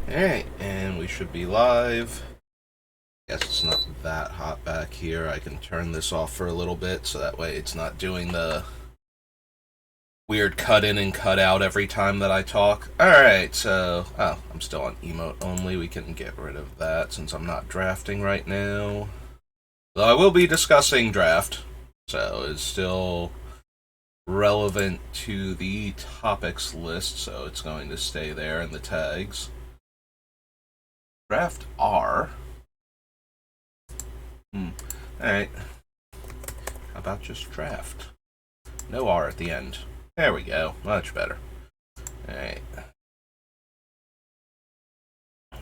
Alright, and we should be live. Guess it's not that hot back here. I can turn this off for a little bit so that way it's not doing the weird cut in and cut out every time that I talk. Alright, so... Oh, I'm still on emote only. We can get rid of that since I'm not drafting right now. Though I will be discussing draft, so it's still relevant to the topics list, so it's going to stay there in the tags. Draft R. Alright. How about just draft? No R at the end. There we go. Much better. Alright.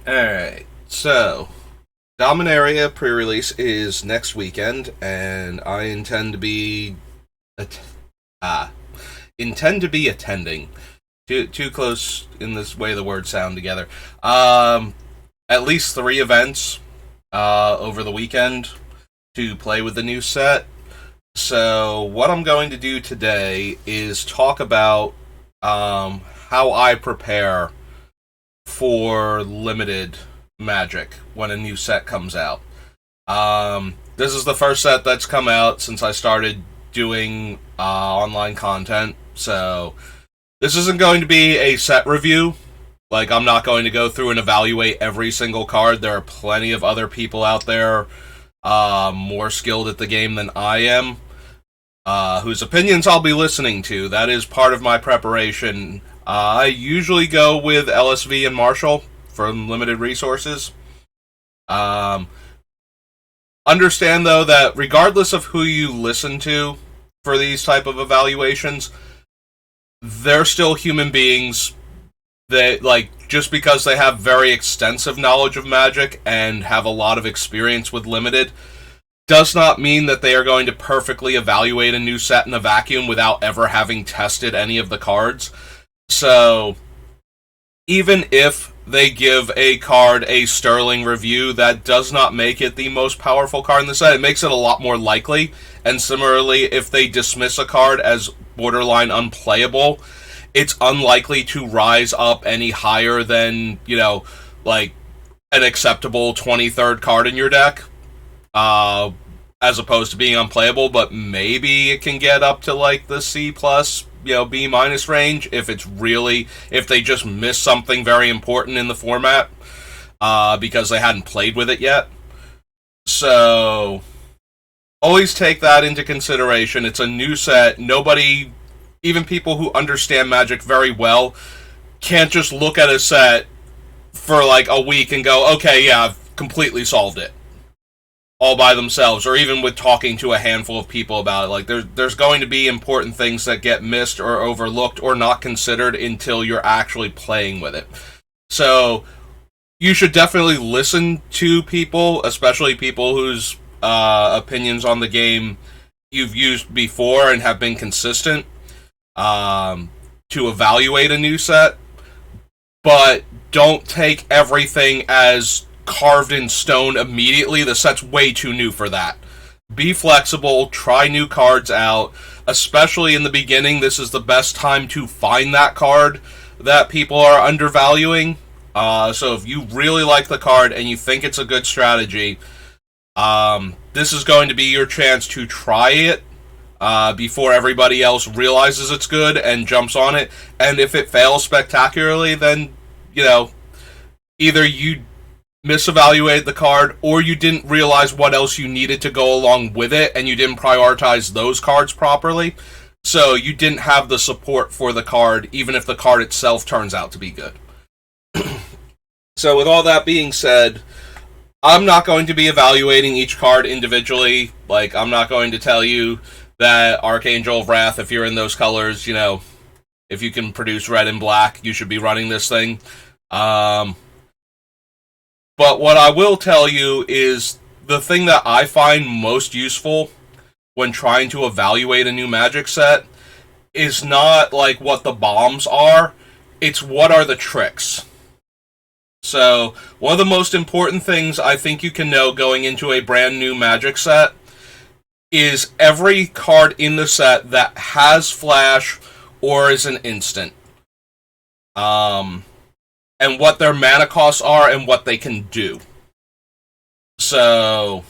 Alright. So, Dominaria Prerelease is next weekend, and I intend to be... attending. Too close in this way the words sound together. At least 3 events over the weekend to play with the new set. So what I'm going to do today is talk about how I prepare for limited Magic when a new set comes out. This is the first set that's come out since I started doing online content, so this isn't going to be a set review. Like, I'm not going to go through and evaluate every single card. There are plenty of other people out there more skilled at the game than I am, whose opinions I'll be listening to. That is part of my preparation. I usually go with LSV and Marshall from limited resources. Understand, though, that regardless of who you listen to for these type of evaluations, they're still human beings. They, just because they have very extensive knowledge of Magic and have a lot of experience with limited does not mean that they are going to perfectly evaluate a new set in a vacuum without ever having tested any of the cards. So, even if they give a card a sterling review, that does not make it the most powerful card in the set. It makes it a lot more likely. And similarly, if they dismiss a card as borderline unplayable, it's unlikely to rise up any higher than, an acceptable 23rd card in your deck, as opposed to being unplayable, but maybe it can get up to, the C+, B- range if they just miss something very important in the format, because they hadn't played with it yet. So, always take that into consideration. It's a new set. Nobody... Even people who understand Magic very well can't just look at a set for a week and go, okay, yeah, I've completely solved it all by themselves, or even with talking to a handful of people about it. There's going to be important things that get missed or overlooked or not considered until you're actually playing with it. So you should definitely listen to people, especially people whose opinions on the game you've used before and have been consistent, to evaluate a new set, but don't take everything as carved in stone immediately. The set's way too new for that. Be flexible, try new cards out, especially in the beginning. This is the best time to find that card that people are undervaluing. So if you really like the card and you think it's a good strategy, this is going to be your chance to try it before everybody else realizes it's good and jumps on it. And if it fails spectacularly, then, either you misevaluated the card or you didn't realize what else you needed to go along with it and you didn't prioritize those cards properly. So you didn't have the support for the card, even if the card itself turns out to be good. So with all that being said, I'm not going to be evaluating each card individually. I'm not going to tell you that Archangel of Wrath, if you're in those colors, if you can produce red and black, you should be running this thing. But what I will tell you is the thing that I find most useful when trying to evaluate a new Magic set is not what the bombs are, it's what are the tricks. So, one of the most important things I think you can know going into a brand new Magic set is every card in the set that has flash or is an instant. and what their mana costs are and what they can do. So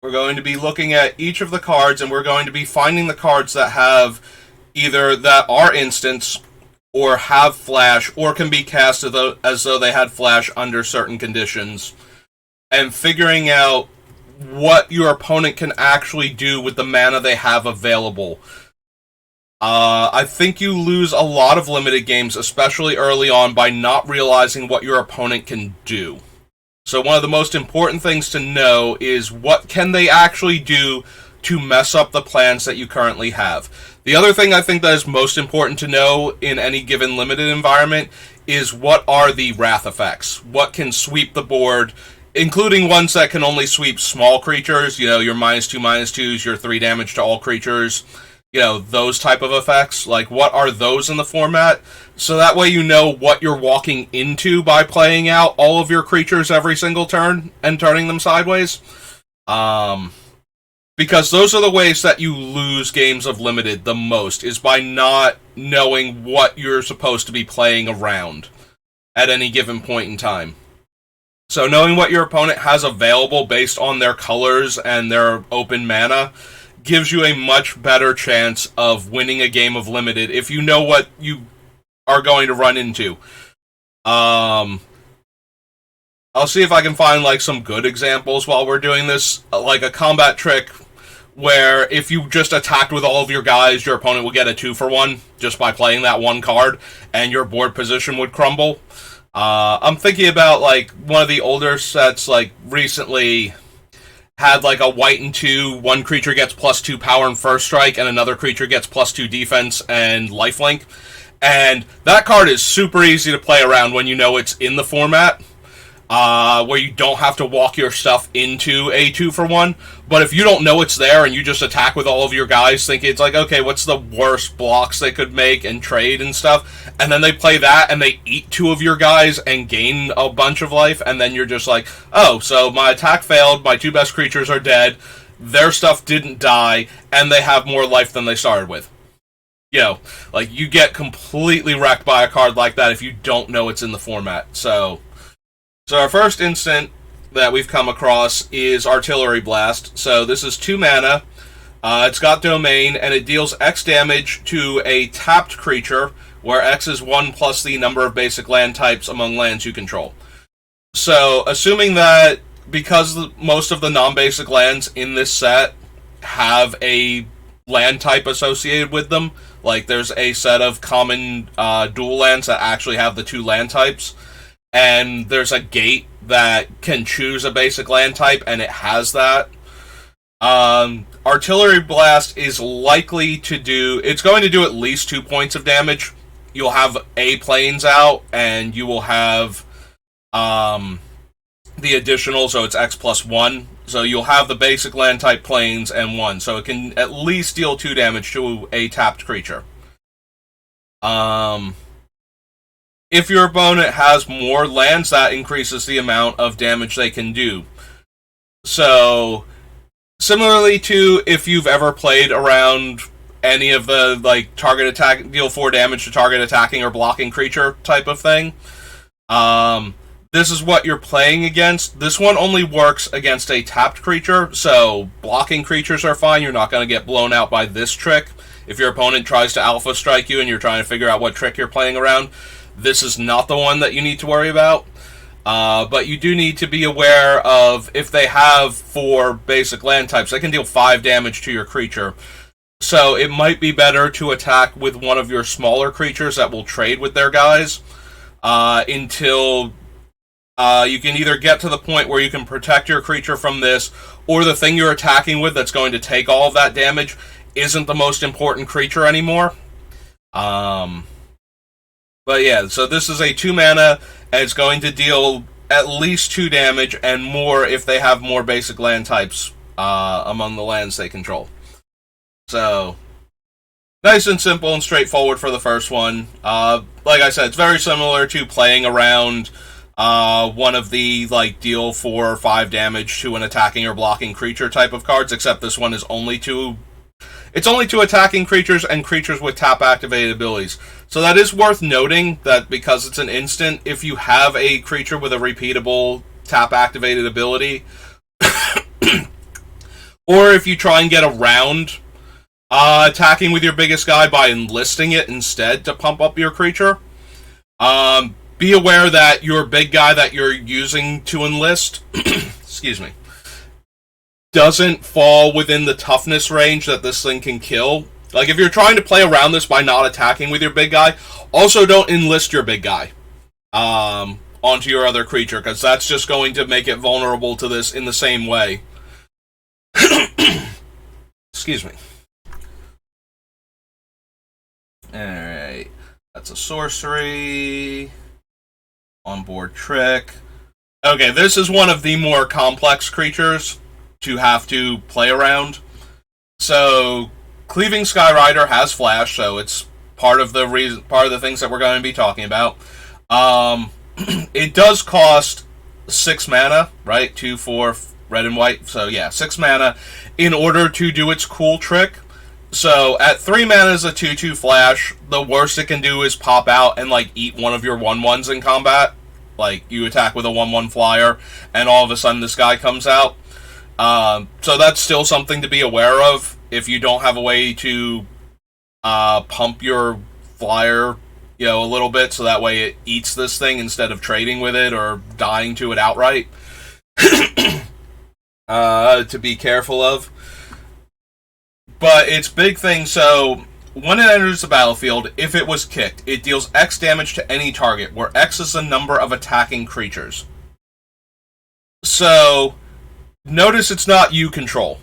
we're going to be looking at each of the cards, and we're going to be finding the cards that have either that are instants, or have flash, or can be cast as though they had flash under certain conditions, and figuring out what your opponent can actually do with the mana they have available. I think you lose a lot of limited games, especially early on, by not realizing what your opponent can do. So one of the most important things to know is what can they actually do to mess up the plans that you currently have. The other thing I think that is most important to know in any given limited environment is what are the wrath effects. What can sweep the board, including ones that can only sweep small creatures, you know, your -2/-2s, your 3 damage to all creatures, you know, those type of effects. Like, what are those in the format? So that way you know what you're walking into by playing out all of your creatures every single turn and turning them sideways. Because those are the ways that you lose games of limited the most, is by not knowing what you're supposed to be playing around at any given point in time. So knowing what your opponent has available based on their colors and their open mana gives you a much better chance of winning a game of limited if you know what you are going to run into. I'll see if I can find like some good examples while we're doing this, like a combat trick where if you just attacked with all of your guys, your opponent will get a 2-for-1 just by playing that one card, and your board position would crumble. I'm thinking about like one of the older sets, like recently had like a white and 2, one creature gets +2 power and first strike, and another creature gets +2 defense and lifelink. And that card is super easy to play around when you know it's in the format, where you don't have to walk your stuff into a 2-for-1. But if you don't know it's there and you just attack with all of your guys, thinking it's like, okay, what's the worst blocks they could make and trade and stuff, and then they play that and they eat 2 of your guys and gain a bunch of life, and then you're just like, oh, so my attack failed, my 2 best creatures are dead, their stuff didn't die, and they have more life than they started with. You know, like, you get completely wrecked by a card like that if you don't know it's in the format. So our first instant that we've come across is Artillery Blast. So this is 2 mana, it's got Domain, and it deals X damage to a tapped creature, where X is 1 plus the number of basic land types among lands you control. So, assuming that because most of the non-basic lands in this set have a land type associated with them, like there's a set of common dual lands that actually have the 2 land types, and there's a gate that can choose a basic land type, and it has that. Artillery Blast is likely to do... It's going to do at least 2 points of damage. You'll have A planes out, and you will have the additional, so it's X plus 1. So you'll have the basic land type planes and 1, so it can at least deal 2 damage to a tapped creature. If your opponent has more lands, that increases the amount of damage they can do. So, similarly to if you've ever played around any of the, like, target attack, deal 4 damage to target attacking or blocking creature type of thing, this is what you're playing against. This one only works against a tapped creature, so blocking creatures are fine. You're not going to get blown out by this trick. If your opponent tries to alpha strike you and you're trying to figure out what trick you're playing around, this is not the one that you need to worry about. But you do need to be aware of if they have 4 basic land types, they can deal 5 damage to your creature. So it might be better to attack with one of your smaller creatures that will trade with their guys until you can either get to the point where you can protect your creature from this, or the thing you're attacking with that's going to take all of that damage isn't the most important creature anymore. But yeah, so this is a 2 mana, and it's going to deal at least 2 damage, and more if they have more basic land types among the lands they control. So, nice and simple and straightforward for the first one. Like I said, it's very similar to playing around one of the, like, deal 4 or 5 damage to an attacking or blocking creature type of cards, except this one is only 2... It's only to attacking creatures and creatures with tap-activated abilities. So that is worth noting that because it's an instant, if you have a creature with a repeatable tap-activated ability, or if you try and get around attacking with your biggest guy by enlisting it instead to pump up your creature, be aware that your big guy that you're using to enlist, excuse me, doesn't fall within the toughness range that this thing can kill. Like, if you're trying to play around this by not attacking with your big guy, also don't enlist your big guy onto your other creature, because that's just going to make it vulnerable to this in the same way. Excuse me. Alright. That's a sorcery. Onboard trick. Okay, this is one of the more complex creatures to have to play around. So, Cleaving Skyrider has flash, so it's part of the things that we're going to be talking about. It does cost 6 mana, right? 2, 4, red and white. So yeah, 6 mana in order to do its cool trick. So at 3 mana is a 2/2 flash. The worst it can do is pop out and like eat one of your 1/1s in combat. Like you attack with a 1/1 flyer, and all of a sudden this guy comes out. So that's still something to be aware of if you don't have a way to pump your flyer, you know, a little bit, so that way it eats this thing instead of trading with it or dying to it outright. To be careful of. But it's big thing, so when it enters the battlefield, if it was kicked, it deals X damage to any target, where X is the number of attacking creatures. So, notice it's not you control.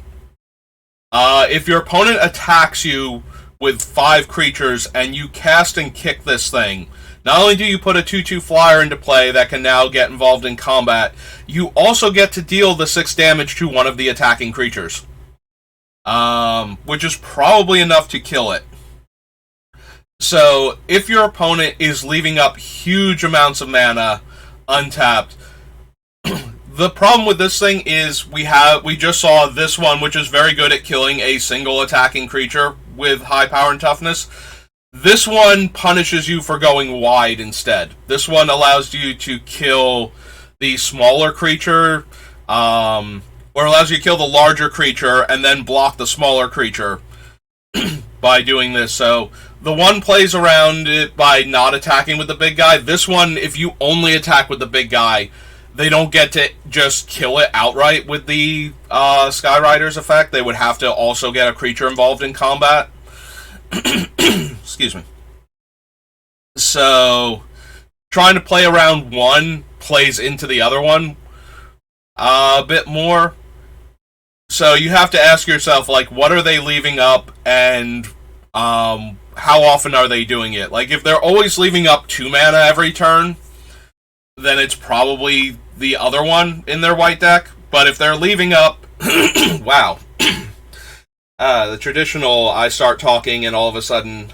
If your opponent attacks you with 5 creatures and you cast and kick this thing, not only do you put a 2/2 flyer into play that can now get involved in combat, you also get to deal the 6 damage to one of the attacking creatures. Which is probably enough to kill it. So, if your opponent is leaving up huge amounts of mana untapped, the problem with this thing is we just saw this one, which is very good at killing a single attacking creature with high power and toughness. This one punishes you for going wide instead. This one allows you to kill the smaller creature, or allows you to kill the larger creature and then block the smaller creature by doing this. So the one plays around it by not attacking with the big guy. This one, if you only attack with the big guy, they don't get to just kill it outright with the Skyrider's effect. They would have to also get a creature involved in combat. Excuse me. So, trying to play around one plays into the other one a bit more. So you have to ask yourself, like, what are they leaving up, and how often are they doing it? Like, if they're always leaving up 2 mana every turn, then it's probably the other one in their white deck. But if they're leaving up... wow. The traditional, I start talking and all of a sudden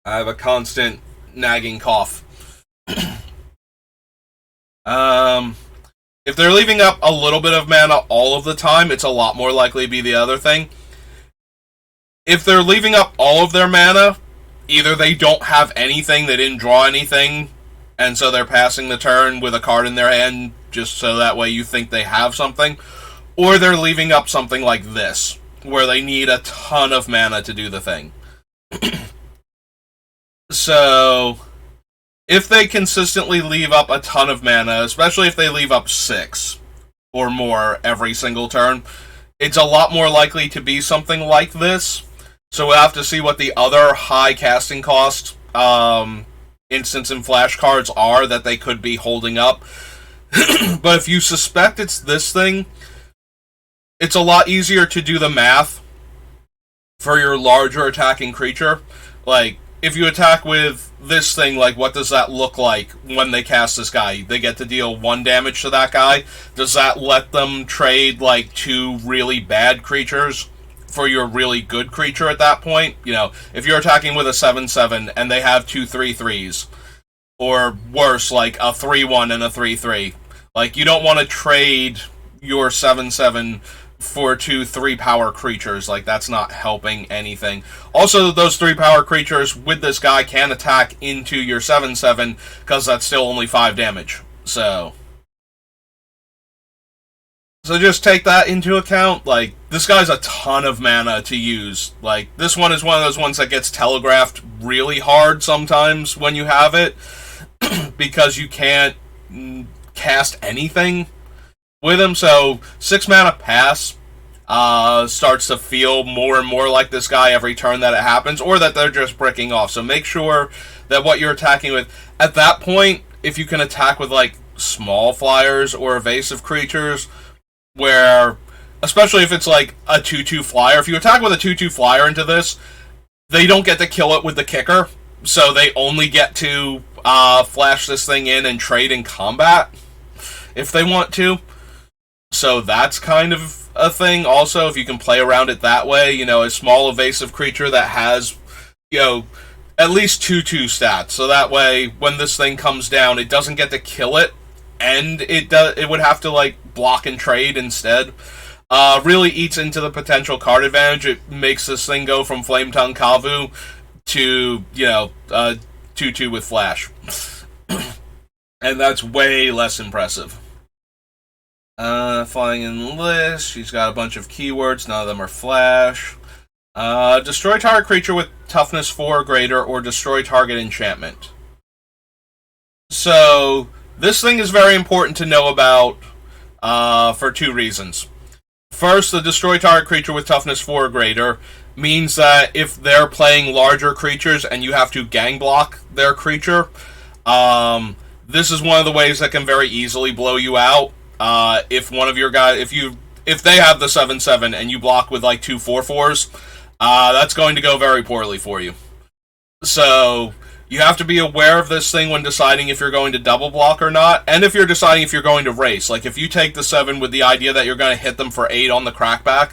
I have a constant nagging cough. If they're leaving up a little bit of mana all of the time, it's a lot more likely to be the other thing. If they're leaving up all of their mana, either they don't have anything, they didn't draw anything, and so they're passing the turn with a card in their hand just so that way you think they have something, or they're leaving up something like this, where they need a ton of mana to do the thing. So, if they consistently leave up a ton of mana, especially if they leave up 6 or more every single turn, it's a lot more likely to be something like this. So we'll have to see what the other high casting cost instants and flash cards are that they could be holding up. But if you suspect it's this thing, it's a lot easier to do the math for your larger attacking creature. Like, if you attack with this thing, like, what does that look like when they cast this guy? They get to deal 1 damage to that guy. Does that let them trade, like, 2 really bad creatures for your really good creature at that point? You know, if you're attacking with a 7/7 and they have 2 3/3s, or worse, like a 3/1 and a 3/3, like, you don't want to trade your 7/7 for 2 3-power creatures. Like, that's not helping anything. Also, those 3-power creatures with this guy can attack into your 7/7, because that's still only 5 damage. So just take that into account. Like, this guy's a ton of mana to use. Like, this one is one of those ones that gets telegraphed really hard sometimes when you have it, because you can't cast anything with him. So 6 mana pass starts to feel more and more like this guy every turn that it happens, or that they're just bricking off. So make sure that what you're attacking with, at that point, if you can attack with like small flyers or evasive creatures, where, especially if it's like a 2/2 flyer, if you attack with a 2/2 flyer into this, they don't get to kill it with the kicker, so they only get to flash this thing in and trade in combat if they want to. So that's kind of a thing also, if you can play around it that way. You know, a small evasive creature that has, you know, at least 2/2 stats, so that way when this thing comes down, it doesn't get to kill it, and it would have to like block and trade instead. Really eats into the potential card advantage. It makes this thing go from Flametongue Kavu to, you know, 2/2 with flash. And that's way less impressive. Flying in list, she's got a bunch of keywords, none of them are flash. Destroy target creature with toughness 4 or greater, or destroy target enchantment. So this thing is very important to know about for 2 reasons. First, the destroy target creature with toughness 4 or greater means that if they're playing larger creatures and you have to gang block their creature, this is one of the ways that can very easily blow you out. If one of your guys, if they have the 7/7 and you block with like 2 4/4s, that's going to go very poorly for you. So you have to be aware of this thing when deciding if you're going to double block or not, and if you're deciding if you're going to race. Like, if you take the 7 with the idea that you're going to hit them for 8 on the crackback,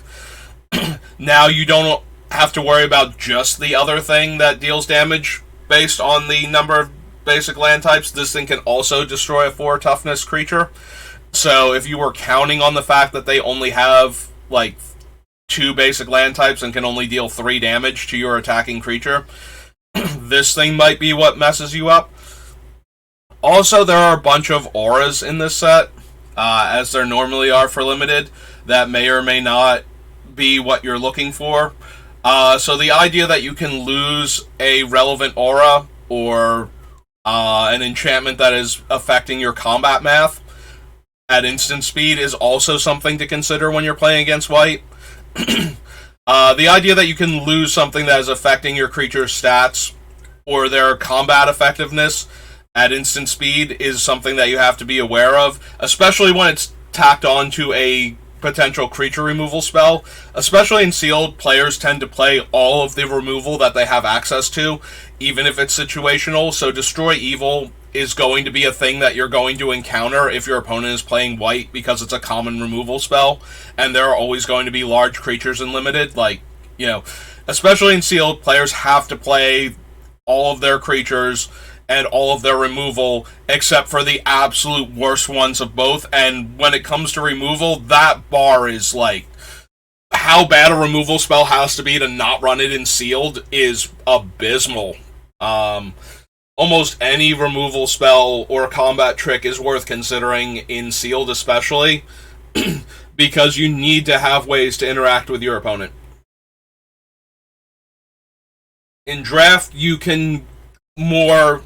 now you don't have to worry about just the other thing that deals damage based on the number of basic land types. This thing can also destroy a 4 toughness creature. So if you were counting on the fact that they only have like 2 basic land types and can only deal 3 damage to your attacking creature, this thing might be what messes you up. Also, there are a bunch of auras in this set, as there normally are for limited, that may or may not be what you're looking for. So the idea that you can lose a relevant aura or an enchantment that is affecting your combat math at instant speed is also something to consider when you're playing against white. The idea that you can lose something that is affecting your creature's stats or their combat effectiveness at instant speed is something that you have to be aware of, especially when it's tacked on to a potential creature removal spell. Especially in sealed, players tend to play all of the removal that they have access to, even if it's situational. So Destroy Evil is going to be a thing that you're going to encounter if your opponent is playing white, because it's a common removal spell, and there are always going to be large creatures in limited. Like, you know, especially in sealed, players have to play all of their creatures and all of their removal, except for the absolute worst ones of both. And when it comes to removal, that bar is like, how bad a removal spell has to be to not run it in sealed is abysmal. Almost any removal spell or combat trick is worth considering in sealed, especially because you need to have ways to interact with your opponent. In draft, you can more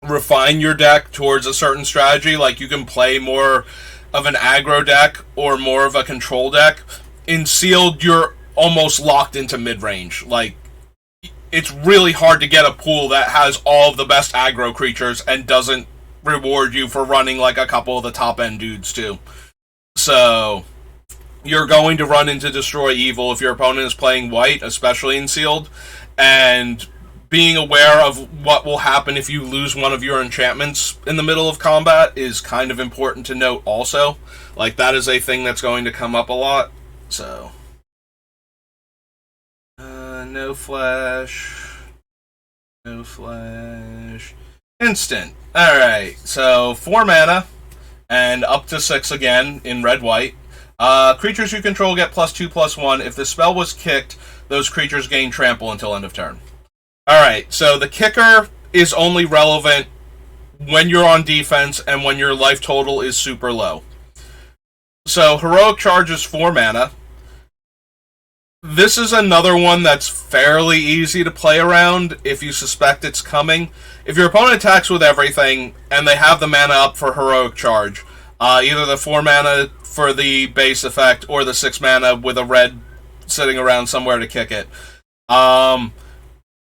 refine your deck towards a certain strategy. Like, you can play more of an aggro deck or more of a control deck. In sealed, you're almost locked into mid-range. Like, it's really hard to get a pool that has all of the best aggro creatures and doesn't reward you for running like a couple of the top-end dudes too. So you're going to run into Destroy Evil if your opponent is playing white, especially in sealed, and being aware of what will happen if you lose one of your enchantments in the middle of combat is kind of important to note also. Like, that is a thing that's going to come up a lot. So no flash. No flash. Instant. Alright, so 4 mana, and up to 6 again in red-white. Creatures you control get +2/+1. If the spell was kicked, those creatures gain Trample until end of turn. Alright, so the kicker is only relevant when you're on defense and when your life total is super low. So, Heroic Charge is 4 mana. This is another one that's fairly easy to play around if you suspect it's coming. If your opponent attacks with everything and they have the mana up for Heroic Charge, either the 4 mana for the base effect or the 6 mana with a red sitting around somewhere to kick it,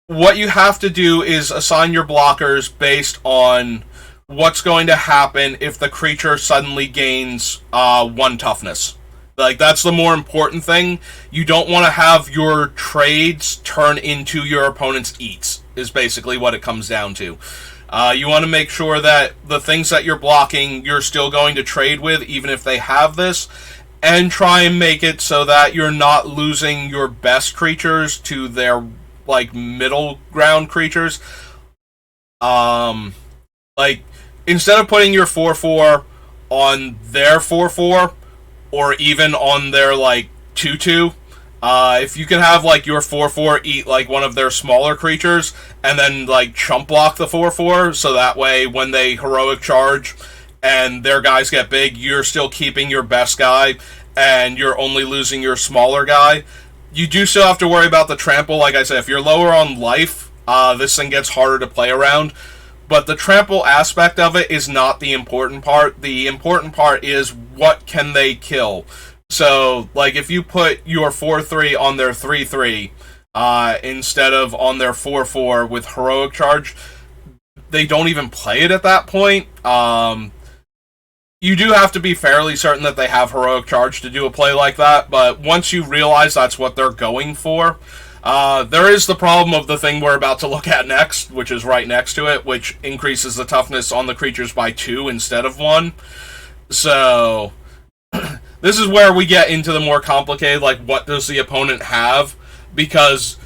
what you have to do is assign your blockers based on what's going to happen if the creature suddenly gains 1 toughness. Like, that's the more important thing. You don't want to have your trades turn into your opponent's eats, is basically what it comes down to. You want to make sure that the things that you're blocking, you're still going to trade with, even if they have this, and try and make it so that you're not losing your best creatures to their, like, middle ground creatures. Like, instead of putting your 4/4 on their 4/4, or even on their, like, 2/2, if you can have, like, your 4/4 eat, like, one of their smaller creatures, and then, like, chump block the 4/4, so that way, when they Heroic Charge, and their guys get big, you're still keeping your best guy, and you're only losing your smaller guy. You do still have to worry about the Trample. Like I said, if you're lower on life, this thing gets harder to play around. But the Trample aspect of it is not the important part. The important part is, what can they kill? So, like, if you put your 4/3 on their 3/3, instead of on their 4/4 with Heroic Charge, they don't even play it at that point. You do have to be fairly certain that they have Heroic Charge to do a play like that, but once you realize that's what they're going for, there is the problem of the thing we're about to look at next, which is right next to it, which increases the toughness on the creatures by 2 instead of 1. So, this is where we get into the more complicated, like, what does the opponent have? Because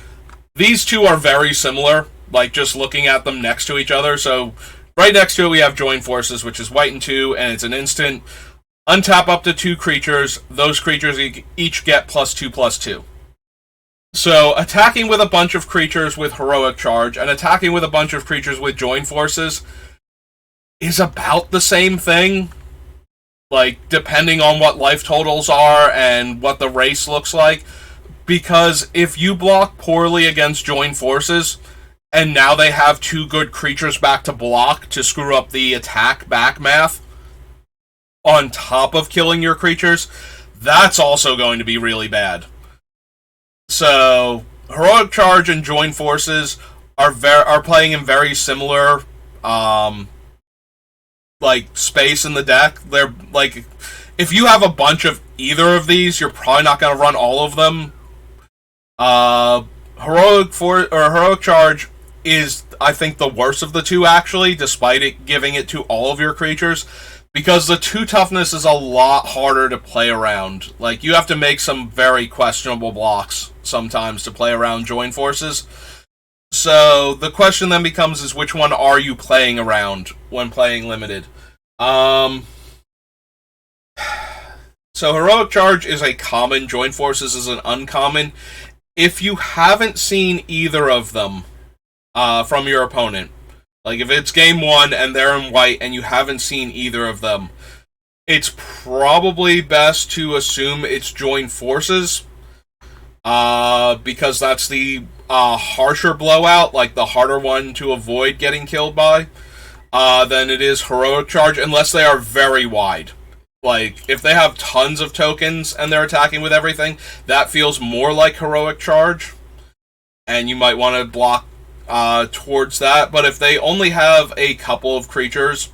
these two are very similar, like, just looking at them next to each other. So, right next to it we have Join Forces, which is white and 2, and it's an instant. Untap up to 2 creatures. Those creatures each get +2/+2. So, attacking with a bunch of creatures with Heroic Charge and attacking with a bunch of creatures with Join Forces is about the same thing. Like, depending on what life totals are and what the race looks like. Because if you block poorly against Join Forces, and now they have 2 good creatures back to block to screw up the attack back math, on top of killing your creatures, that's also going to be really bad. So, Heroic Charge and Join Forces are playing in very similar, like, space in the deck. They're, like, if you have a bunch of either of these, you're probably not going to run all of them. Heroic Charge is, I think, the worst of the two, actually, despite it giving it to all of your creatures. Because the 2 toughness is a lot harder to play around. Like, you have to make some very questionable blocks sometimes to play around Join Forces. So, the question then becomes is, which one are you playing around when playing Limited? So, Heroic Charge is a common, Join Forces is an uncommon. If you haven't seen either of them from your opponent, like, if it's game 1 and they're in white and you haven't seen either of them, it's probably best to assume it's Join Forces, because that's the harsher blowout, like the harder one to avoid getting killed by, than it is Heroic Charge, unless they are very wide. Like, if they have tons of tokens and they're attacking with everything, that feels more like Heroic Charge, and you might want to block towards that. But if they only have a couple of creatures,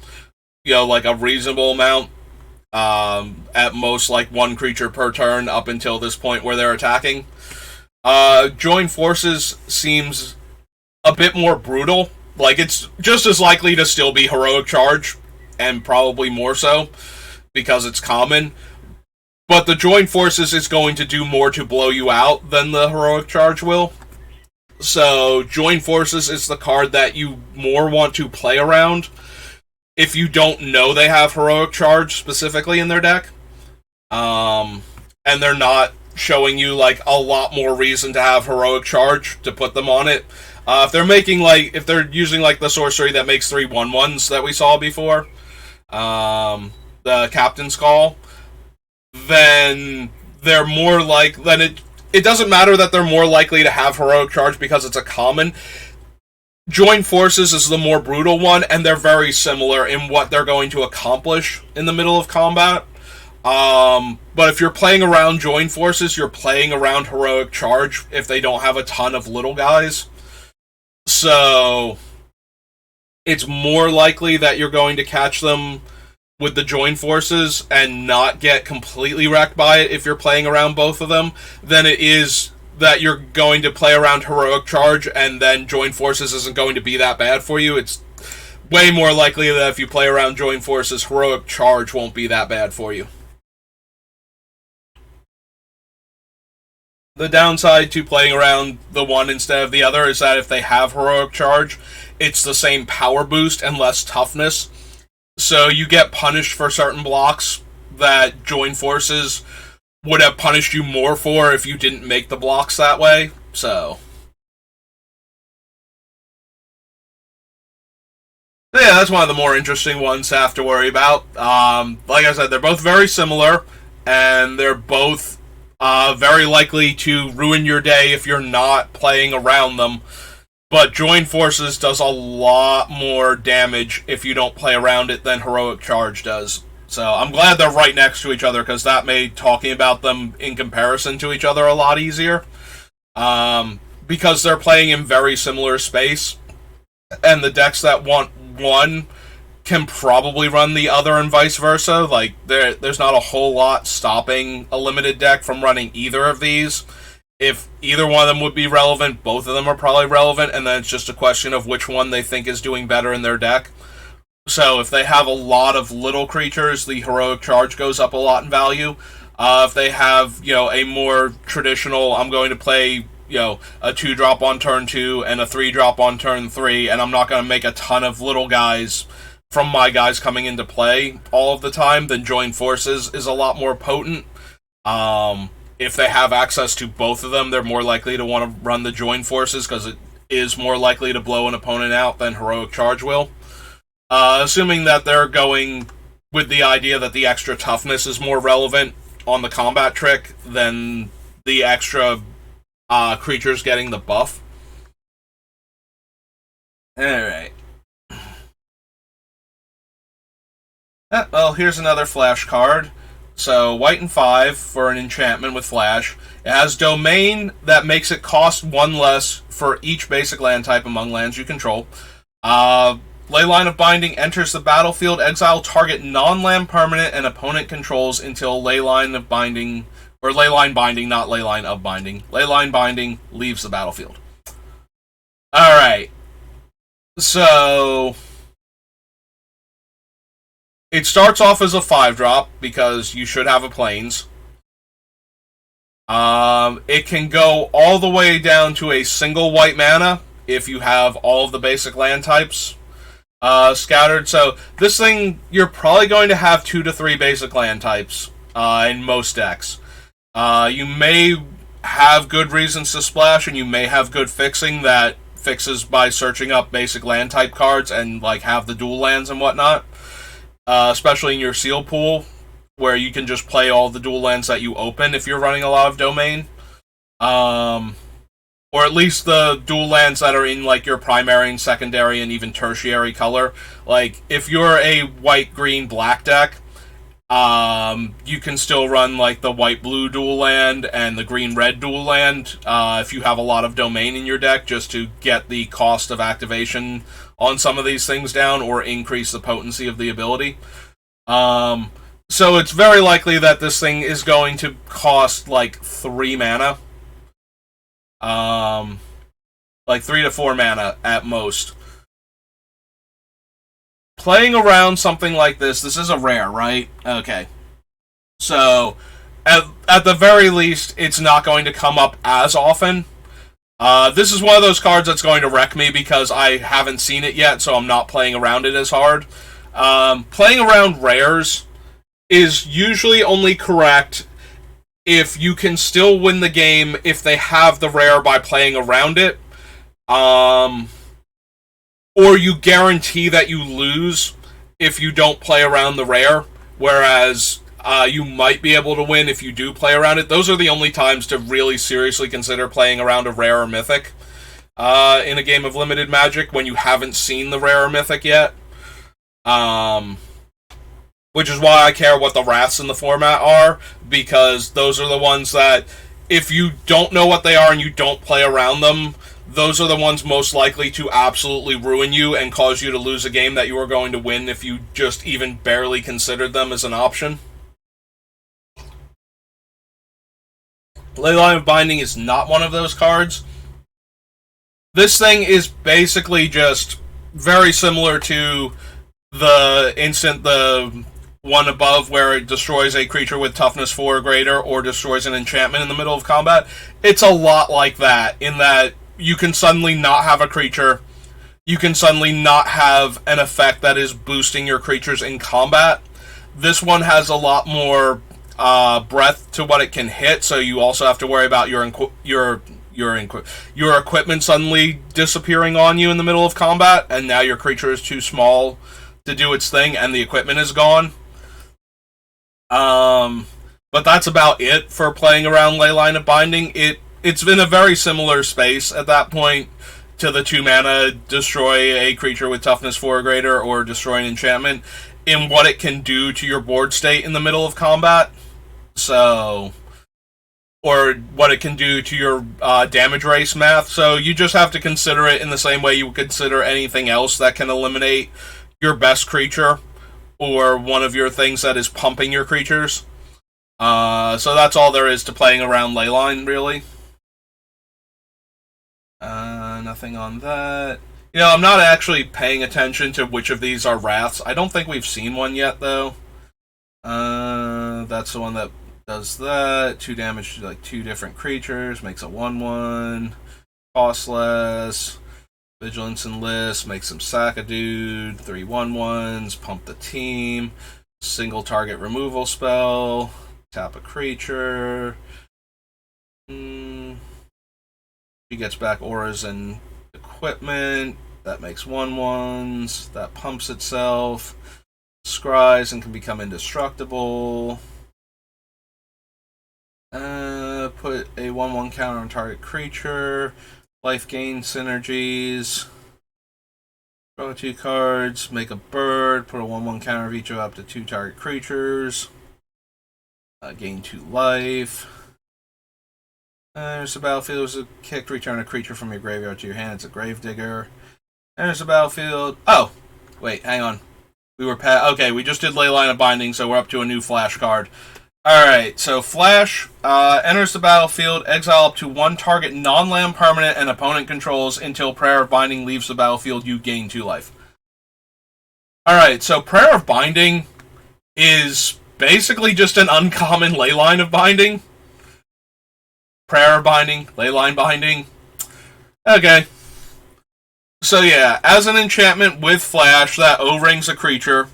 you know, like a reasonable amount, at most like 1 creature per turn up until this point where they're attacking, Join Forces seems a bit more brutal. Like, it's just as likely to still be Heroic Charge, and probably more so, because it's common. But the Join Forces is going to do more to blow you out than the Heroic Charge will. So, Join Forces is the card that you more want to play around if you don't know they have Heroic Charge specifically in their deck. And they're not showing you like a lot more reason to have heroic charge to put them on it. If they're using like the sorcery that makes 3/1/1s that we saw before, the Captain's Call, then they're more like then it doesn't matter that they're more likely to have heroic charge because it's a common. Join Forces is the more brutal one, and they're very similar in what they're going to accomplish in the middle of combat. But if you're playing around Join Forces, you're playing around heroic charge if they don't have a ton of little guys. So it's more likely that you're going to catch them with the Join Forces and not get completely wrecked by it if you're playing around both of them than it is that you're going to play around heroic charge and then Join Forces isn't going to be that bad for you. It's way more likely that if you play around Join Forces, heroic charge won't be that bad for you. The downside to playing around the one instead of the other is that if they have heroic charge, it's the same power boost and less toughness. So you get punished for certain blocks that Join Forces would have punished you more for if you didn't make the blocks that way. So yeah, that's one of the more interesting ones to have to worry about. Like I said, they're both very similar, and they're both very likely to ruin your day if you're not playing around them. But Join Forces does a lot more damage if you don't play around it than Heroic Charge does. So I'm glad they're right next to each other, because that made talking about them in comparison to each other a lot easier. Because they're playing in very similar space, and the decks that want one can probably run the other and vice versa. Like, there's not a whole lot stopping a limited deck from running either of these. If either one of them would be relevant, both of them are probably relevant, and then it's just a question of which one they think is doing better in their deck. So if they have a lot of little creatures, the Heroic Charge goes up a lot in value. If they have, a more traditional, I'm going to play, a 2-drop on turn 2 and a 3-drop on turn 3, and I'm not going to make a ton of little guys from my guys coming into play all of the time, then Join Forces is a lot more potent. If they have access to both of them, they're more likely to want to run the Join Forces, because it is more likely to blow an opponent out than Heroic Charge will. Assuming that they're going with the idea that the extra toughness is more relevant on the combat trick than the extra creatures getting the buff. Alright. Well, here's another Flash card. So, white and 5 for an enchantment with Flash. It has Domain that makes it cost 1 less for each basic land type among lands you control. Leyline of Binding enters the battlefield. Exile target non-land permanent and opponent controls until Leyline of Binding, or Leyline Binding, not Leyline of Binding. Leyline Binding leaves the battlefield. Alright. So it starts off as a 5-drop, because you should have a Plains. It can go all the way down to a single white mana if you have all of the basic land types scattered. So this thing, you're probably going to have 2 to 3 basic land types in most decks. You may have good reasons to splash, and you may have good fixing that fixes by searching up basic land type cards and have the dual lands and whatnot. Especially in your seal pool, where you can just play all the dual lands that you open if you're running a lot of Domain. Or at least the dual lands that are in your primary and secondary and even tertiary color. If you're a white-green-black deck, you can still run the white-blue dual land and the green-red dual land if you have a lot of Domain in your deck, just to get the cost of activation on some of these things down or increase the potency of the ability. So it's very likely that this thing is going to cost 3 mana. 3 to 4 mana at most. Playing around something like this is a rare, right? Okay. So, at the very least, it's not going to come up as often. This is one of those cards that's going to wreck me because I haven't seen it yet, so I'm not playing around it as hard. Playing around rares is usually only correct if you can still win the game if they have the rare by playing around it, or you guarantee that you lose if you don't play around the rare, whereas you might be able to win if you do play around it. Those are the only times to really seriously consider playing around a rare or mythic in a game of limited Magic when you haven't seen the rare or mythic yet. Which is why I care what the wraths in the format are, because those are the ones that, if you don't know what they are and you don't play around them, those are the ones most likely to absolutely ruin you and cause you to lose a game that you were going to win if you just even barely considered them as an option. Leyline of Binding is not one of those cards. This thing is basically just very similar to the one above where it destroys a creature with toughness 4 or greater or destroys an enchantment in the middle of combat. It's a lot like that, in that you can suddenly not have a creature, you can suddenly not have an effect that is boosting your creatures in combat. This one has a lot more breadth to what it can hit, so you also have to worry about your equipment suddenly disappearing on you in the middle of combat, and now your creature is too small to do its thing, and the equipment is gone. But that's about it for playing around Leyline of Binding. It's been a very similar space at that point to the 2-mana destroy a creature with toughness 4 or greater or destroy an enchantment in what it can do to your board state in the middle of combat. So, or what it can do to your damage race math. So you just have to consider it in the same way you would consider anything else that can eliminate your best creature or one of your things that is pumping your creatures. So that's all there is to playing around Leyline, really. Nothing on that. You know, I'm not actually paying attention to which of these are wraths. I don't think we've seen one yet, though. That's the one that does that. 2 damage to like 2 different creatures. Makes a 1/1. Costless. Vigilance and List. Makes them sack a dude. 3 1/1s. Pump the team. Single target removal spell. Tap a creature. She gets back auras and equipment. That makes 1/1s. That pumps itself. Scries and can become indestructible. Put a 1/1 counter on target creature. Life gain synergies. Draw 2 cards. Make a bird. Put a 1/1 counter of each of up to 2 target creatures. Gain 2 life. There's a battlefield. There's a kick. Return a creature from your graveyard to your hand. It's a Gravedigger. There's a battlefield. Oh! Wait, hang on. Okay, we just did Leyline of Binding, so we're up to a new Flash card. Alright, so Flash enters the battlefield, exile up to 1 target non-land permanent and opponent controls until Prayer of Binding leaves the battlefield. You gain 2 life. Alright, so Prayer of Binding is basically just an uncommon Leyline of Binding. Prayer of Binding, Leyline Binding. Okay. So yeah, as an enchantment with Flash, that O-rings a creature.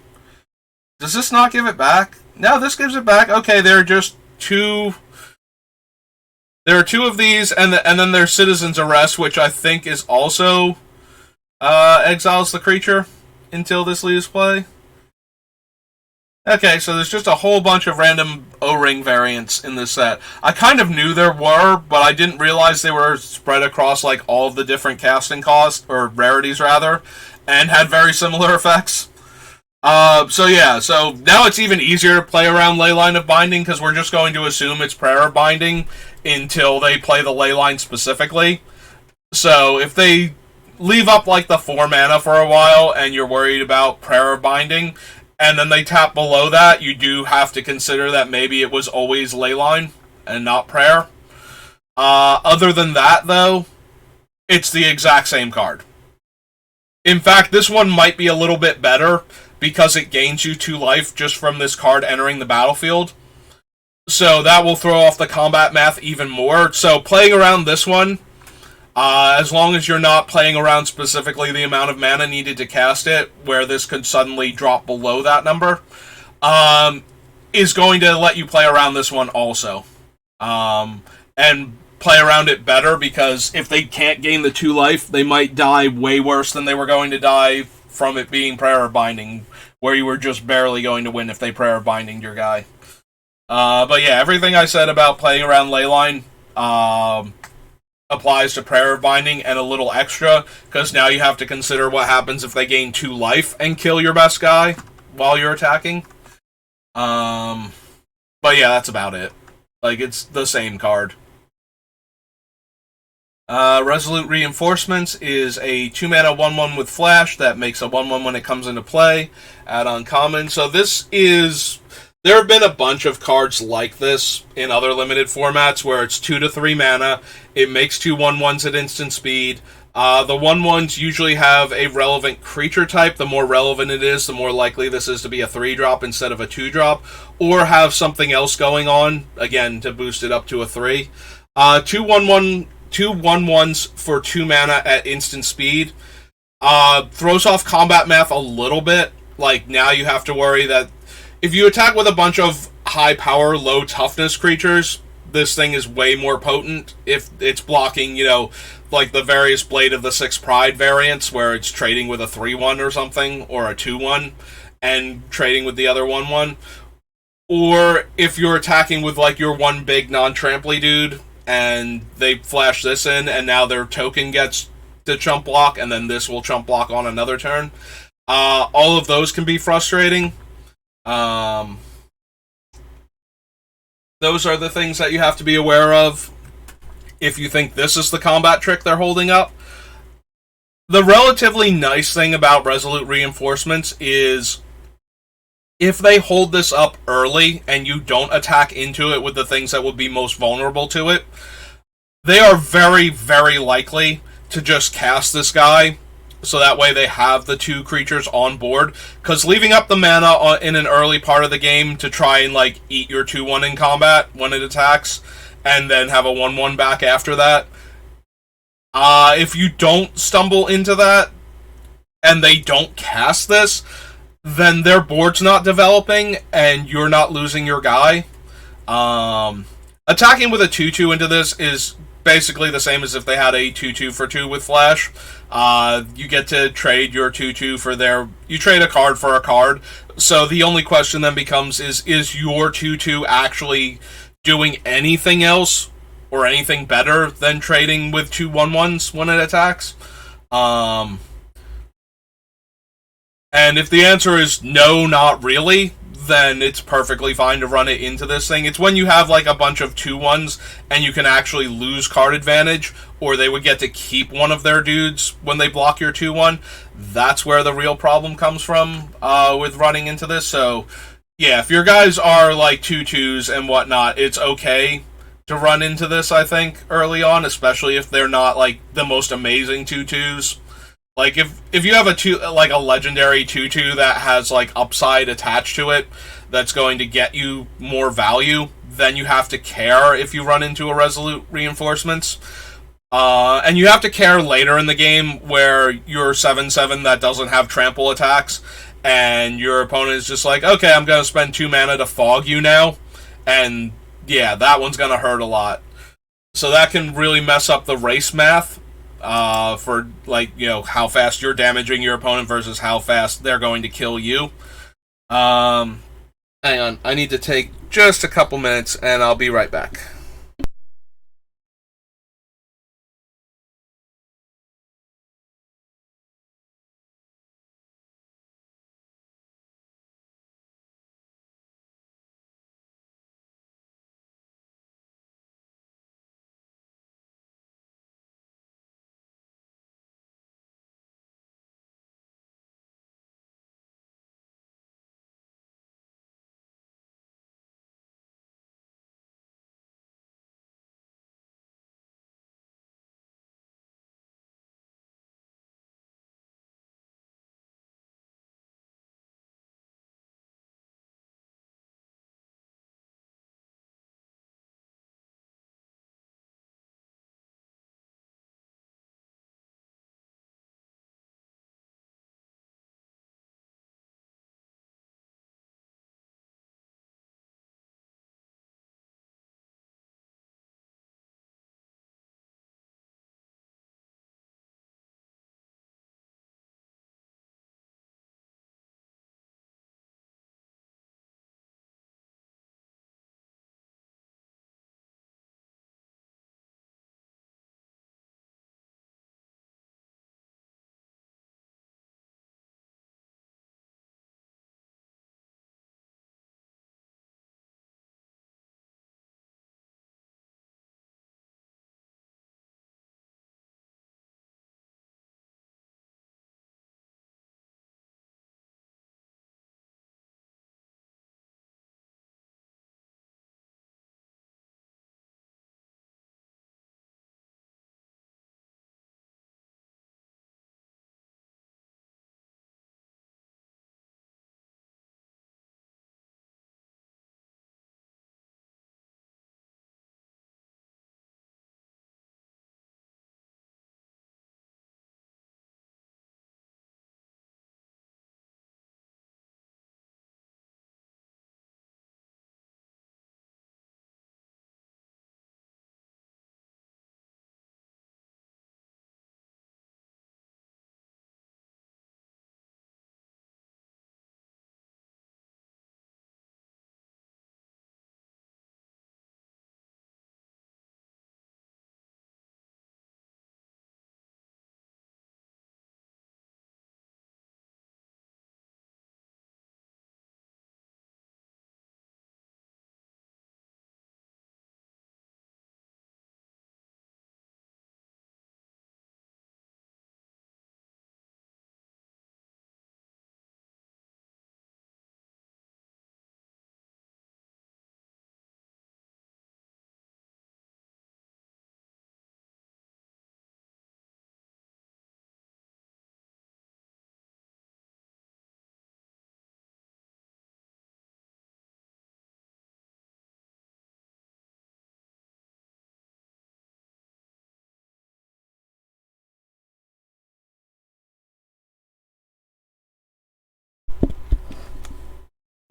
Does this not give it back? No, this gives it back. Okay, there are just 2... There are 2 of these, and then there's Citizen's Arrest, which I think is also exiles the creature until this leaves play. Okay, so there's just a whole bunch of random O-ring variants in this set. I kind of knew there were, but I didn't realize they were spread across like all of the different casting costs, or rarities rather, and had very similar effects. So now it's even easier to play around Leyline of Binding, because we're just going to assume it's Prayer of Binding until they play the Leyline specifically. So if they leave up like the 4 mana for a while, and you're worried about Prayer of Binding, and then they tap below that, you do have to consider that maybe it was always Leyline and not Prayer. Other than that, though, it's the exact same card. In fact, this one might be a little bit better because it gains you 2 life just from this card entering the battlefield. So that will throw off the combat math even more. So playing around this one, as long as you're not playing around specifically the amount of mana needed to cast it, where this could suddenly drop below that number, is going to let you play around this one also. And play around it better, because if they can't gain the 2 life, they might die way worse than they were going to die from it being Prayer of Binding, where you were just barely going to win if they Prayer of Binding your guy. But yeah, everything I said about playing around Leyline applies to Prayer of Binding and a little extra, because now you have to consider what happens if they gain 2 life and kill your best guy while you're attacking. But yeah, that's about it. Like, it's the same card. Resolute Reinforcements is a 2-mana 1-1 with Flash that makes a 1-1 when it comes into play. Add on common. So this is... There have been a bunch of cards like this in other limited formats where it's 2 to 3 mana, it makes 2 1-1s at instant speed. The 1-1s usually have a relevant creature type. The more relevant it is, the more likely this is to be a 3-drop instead of a 2-drop, or have something else going on, again, to boost it up to a 3. 2 1-1s for 2 mana at instant speed. Throws off combat math a little bit. Like, now you have to worry that if you attack with a bunch of high power, low toughness creatures, this thing is way more potent. If it's blocking, like the various Blade of the Six Pride variants, where it's trading with a 3-1 or something, or a 2-1, and trading with the other 1-1. Or if you're attacking with, like, your one big non-trampley dude, and they flash this in, and now their token gets to chump block, and then this will chump block on another turn. All of those can be frustrating. Those are the things that you have to be aware of if you think this is the combat trick they're holding up. The relatively nice thing about Resolute Reinforcements is if they hold this up early and you don't attack into it with the things that would be most vulnerable to it, they are very, very likely to just cast this guy, so that way they have the 2 creatures on board. Because leaving up the mana in an early part of the game to try and, like, eat your 2-1 in combat when it attacks, and then have a 1-1 back after that, if you don't stumble into that, and they don't cast this, then their board's not developing, and you're not losing your guy. Attacking with a 2-2 into this is basically the same as if they had a 2-2 for 2 with Flash. You get to trade your 2-2 for their... You trade a card for a card. So the only question then becomes, is your 2-2 actually doing anything else or anything better than trading with 2 1-1s when it attacks? And if the answer is no, not really, then it's perfectly fine to run it into this thing. It's when you have, like, a bunch of 2-1s and you can actually lose card advantage, or they would get to keep one of their dudes when they block your 2-1. That's where the real problem comes from with running into this. So, yeah, if your guys are, like, 2-2s and whatnot, it's okay to run into this, I think, early on, especially if they're not, like, the most amazing 2-2s. Like, if you have a legendary 2-2 that has, like, upside attached to it that's going to get you more value, then you have to care if you run into a Resolute Reinforcements. And you have to care later in the game where you're 7-7 that doesn't have trample attacks, and your opponent is just like, okay, I'm going to spend 2 mana to fog you now, and yeah, that one's going to hurt a lot. So that can really mess up the race math. For, like, how fast you're damaging your opponent versus how fast they're going to kill you. Hang on, I need to take just a couple minutes, and I'll be right back.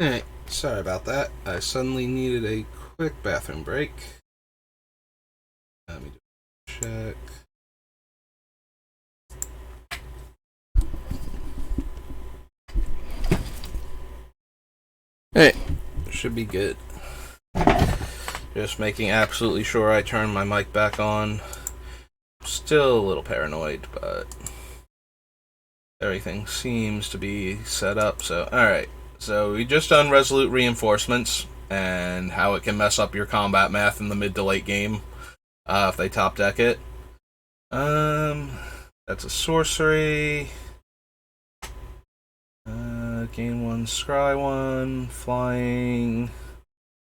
Alright, sorry about that. I suddenly needed a quick bathroom break. Let me check. Alright, should be good. Just making absolutely sure I turn my mic back on. Still a little paranoid, but everything seems to be set up, so alright. So we just done Resolute Reinforcements and how it can mess up your combat math in the mid to late game if they top deck it. That's a sorcery. Gain 1, scry 1, flying,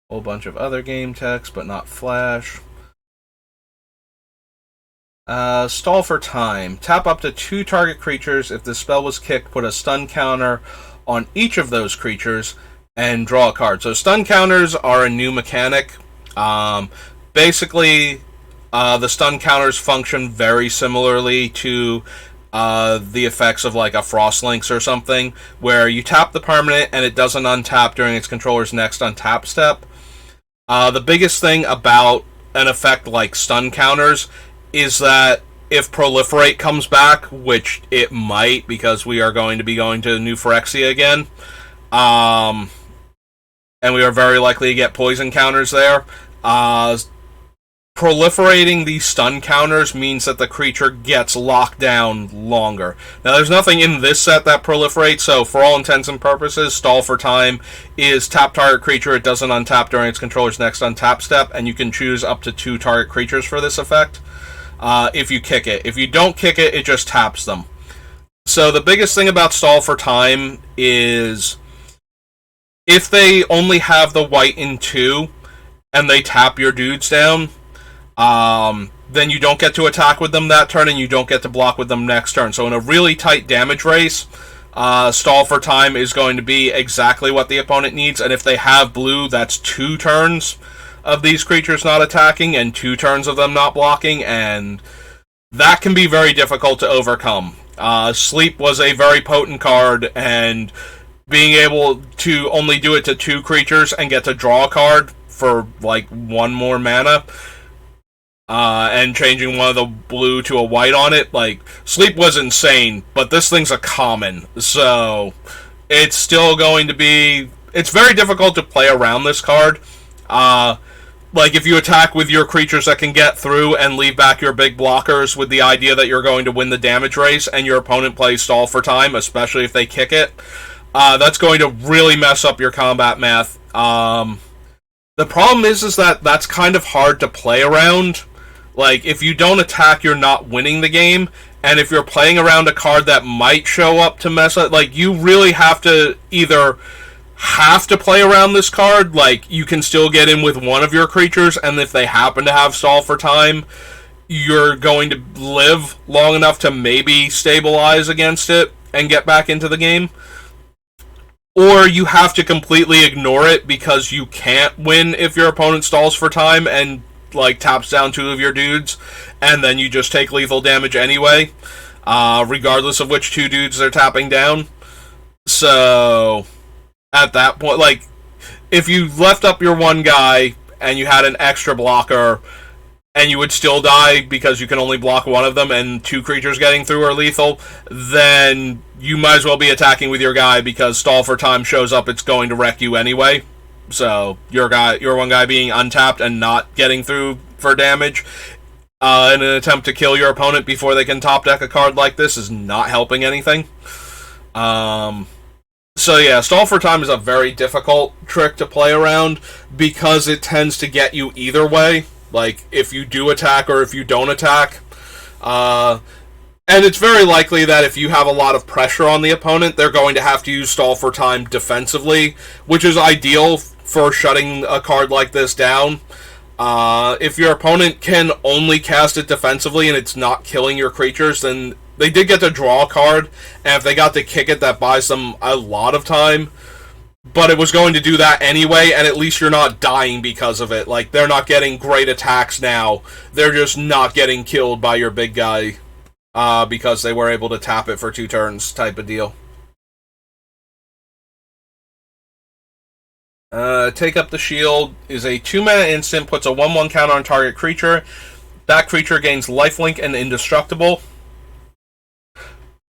whole bunch of other game text, but not flash. Stall for time. Tap up to 2 target creatures. If the spell was kicked, put a stun counter on each of those creatures and draw a card. So stun counters are a new mechanic. Basically, the stun counters function very similarly to the effects of like a Frostlinks or something, where you tap the permanent and it doesn't untap during its controller's next untap step. The biggest thing about an effect like stun counters is that if Proliferate comes back, which it might, because we are going to be going to New Phyrexia again, and we are very likely to get poison counters there, proliferating these stun counters means that the creature gets locked down longer. Now, there's nothing in this set that proliferates, so for all intents and purposes, Stall for Time is tap target creature, it doesn't untap during its controller's next untap step, and you can choose up to 2 target creatures for this effect. If you kick it. If you don't kick it, it just taps them. So the biggest thing about Stall for Time is if they only have the white in 2 and they tap your dudes down, then you don't get to attack with them that turn and you don't get to block with them next turn. So in a really tight damage race, Stall for Time is going to be exactly what the opponent needs, and if they have blue, that's 2 turns of these creatures not attacking and 2 turns of them not blocking, and that can be very difficult to overcome. Sleep was a very potent card, and being able to only do it to 2 creatures and get to draw a card for like 1 more mana, and changing one of the blue to a white on it, like, Sleep was insane, but this thing's a common, so it's still going to be, it's very difficult to play around this card. Like, if you attack with your creatures that can get through and leave back your big blockers with the idea that you're going to win the damage race, and your opponent plays Stall for Time, especially if they kick it, that's going to really mess up your combat math. The problem is that that's kind of hard to play around. Like, if you don't attack, you're not winning the game, and if you're playing around a card that might show up to mess up, like, you really have to either have to play around this card, like, you can still get in with one of your creatures, and if they happen to have Stall for Time, you're going to live long enough to maybe stabilize against it and get back into the game. Or you have to completely ignore it because you can't win if your opponent stalls for time and, like, taps down 2 of your dudes, and then you just take lethal damage anyway, regardless of which 2 dudes they're tapping down. So at that point, like, if you left up your one guy and you had an extra blocker and you would still die because you can only block one of them and 2 creatures getting through are lethal, then you might as well be attacking with your guy because Stall for Time shows up, it's going to wreck you anyway. So your one guy being untapped and not getting through for damage in an attempt to kill your opponent before they can top deck a card like this is not helping anything. So yeah, Stall for Time is a very difficult trick to play around because it tends to get you either way, like if you do attack or if you don't attack. And it's very likely that if you have a lot of pressure on the opponent, they're going to have to use Stall for Time defensively, which is ideal for shutting a card like this down. If your opponent can only cast it defensively and it's not killing your creatures, then they did get to draw a card, and if they got to kick it, that buys them a lot of time. But it was going to do that anyway, and at least you're not dying because of it. Like, they're not getting great attacks now. They're just not getting killed by your big guy because they were able to tap it for 2 turns type of deal. Take Up the Shield is a 2-mana instant, puts a 1/1 counter on target creature. That creature gains lifelink and indestructible.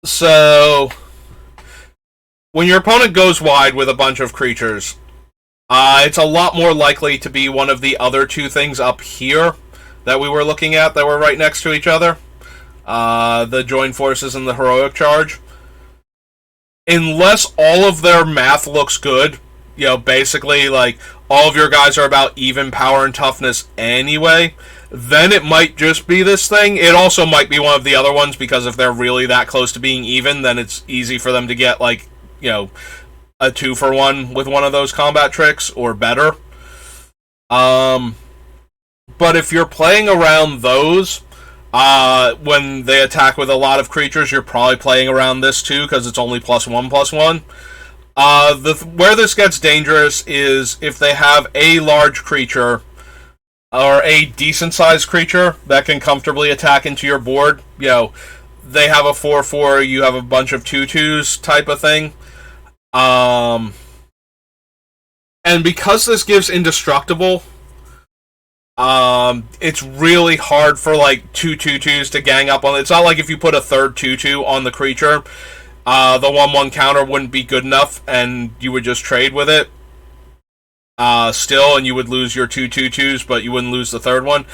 So, when your opponent goes wide with a bunch of creatures, it's a lot more likely to be one of the other two things up here that we were looking at that were right next to each other. The Joint Forces and the Heroic Charge. Unless all of their math looks good, you know, basically, like, all of your guys are about even power and toughness anyway, then it might just be this thing. It also might be one of the other ones, because if they're really that close to being even, then it's easy for them to get, like, you know, a 2-for-1 with one of those combat tricks, or better. But if you're playing around those, when they attack with a lot of creatures, you're probably playing around this too, because it's only +1/+1. Where this gets dangerous is if they have a large creature, or a decent-sized creature, that can comfortably attack into your board. You know, they have a 4/4, you have a bunch of 2/2s type of thing. And because this gives indestructible, it's really hard for, like, 2/2/2s to gang up on it. It's not like if you put a third 2/2 on the creature, the 1/1 counter wouldn't be good enough, and you would just trade with it still, and you would lose your 2/2/2s, but you wouldn't lose the third one.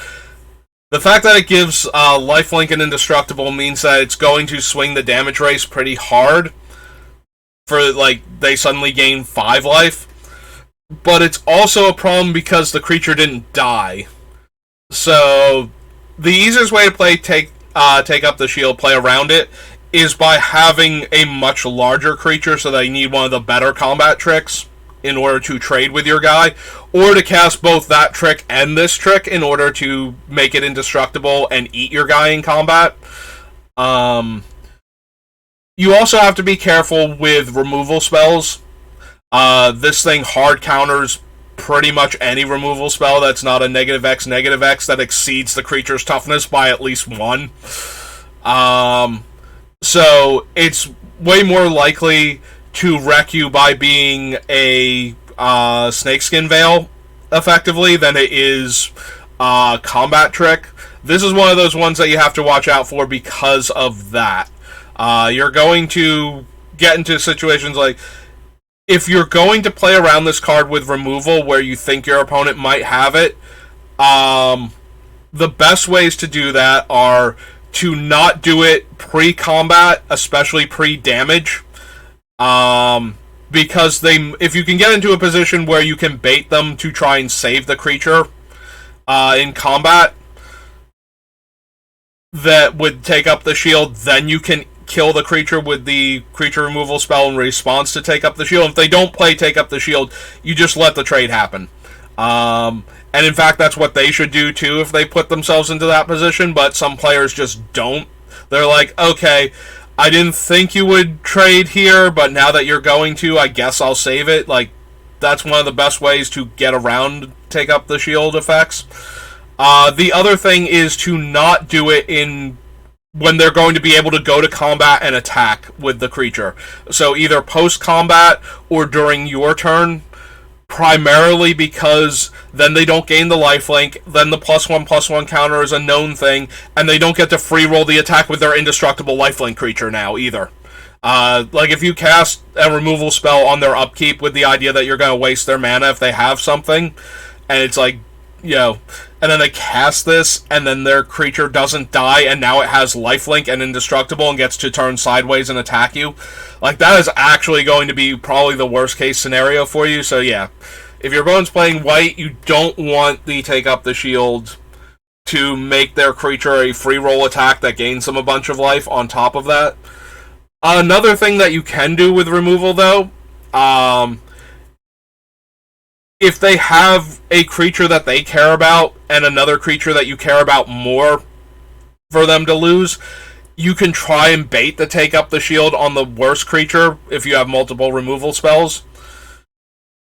The fact that it gives lifelink and indestructible means that it's going to swing the damage race pretty hard. For, like, they suddenly gain 5 life. But it's also a problem because the creature didn't die. So, the easiest way to play Take Up the Shield, play around it, is by having a much larger creature, so that you need one of the better combat tricks in order to trade with your guy, or to cast both that trick and this trick in order to make it indestructible and eat your guy in combat. You also have to be careful with removal spells. This thing hard counters pretty much any removal spell that's not a -X that exceeds the creature's toughness by at least 1. So it's way more likely to wreck you by being a Snakeskin Veil, effectively, than it is a combat trick. This is one of those ones that you have to watch out for because of that. You're going to get into situations like, if you're going to play around this card with removal where you think your opponent might have it, the best ways to do that are to not do it pre-combat, especially pre-damage. Because if you can get into a position where you can bait them to try and save the creature in combat, that would Take Up the Shield, then you can kill the creature with the creature removal spell in response to Take Up the Shield. If they don't play Take Up the Shield, you just let the trade happen. And in fact, that's what they should do too if they put themselves into that position, but some players just don't. They're like, okay, I didn't think you would trade here, but now that you're going to, I guess I'll save it. Like, that's one of the best ways to get around Take Up the Shield effects. The other thing is to not do it when they're going to be able to go to combat and attack with the creature. So either post-combat or during your turn, primarily because then they don't gain the lifelink, then the +1/+1 counter is a known thing, and they don't get to free roll the attack with their indestructible lifelink creature now either. Like, if you cast a removal spell on their upkeep with the idea that you're going to waste their mana if they have something, and it's like, you know, and then they cast this, and then their creature doesn't die, and now it has lifelink and indestructible and gets to turn sideways and attack you. Like, that is actually going to be probably the worst case scenario for you. So yeah, if your opponent's playing white, you don't want the Take Up the Shield to make their creature a free roll attack that gains them a bunch of life on top of that. Another thing that you can do with removal, though, if they have a creature that they care about and another creature that you care about more for them to lose, you can try and bait the Take Up the Shield on the worst creature if you have multiple removal spells.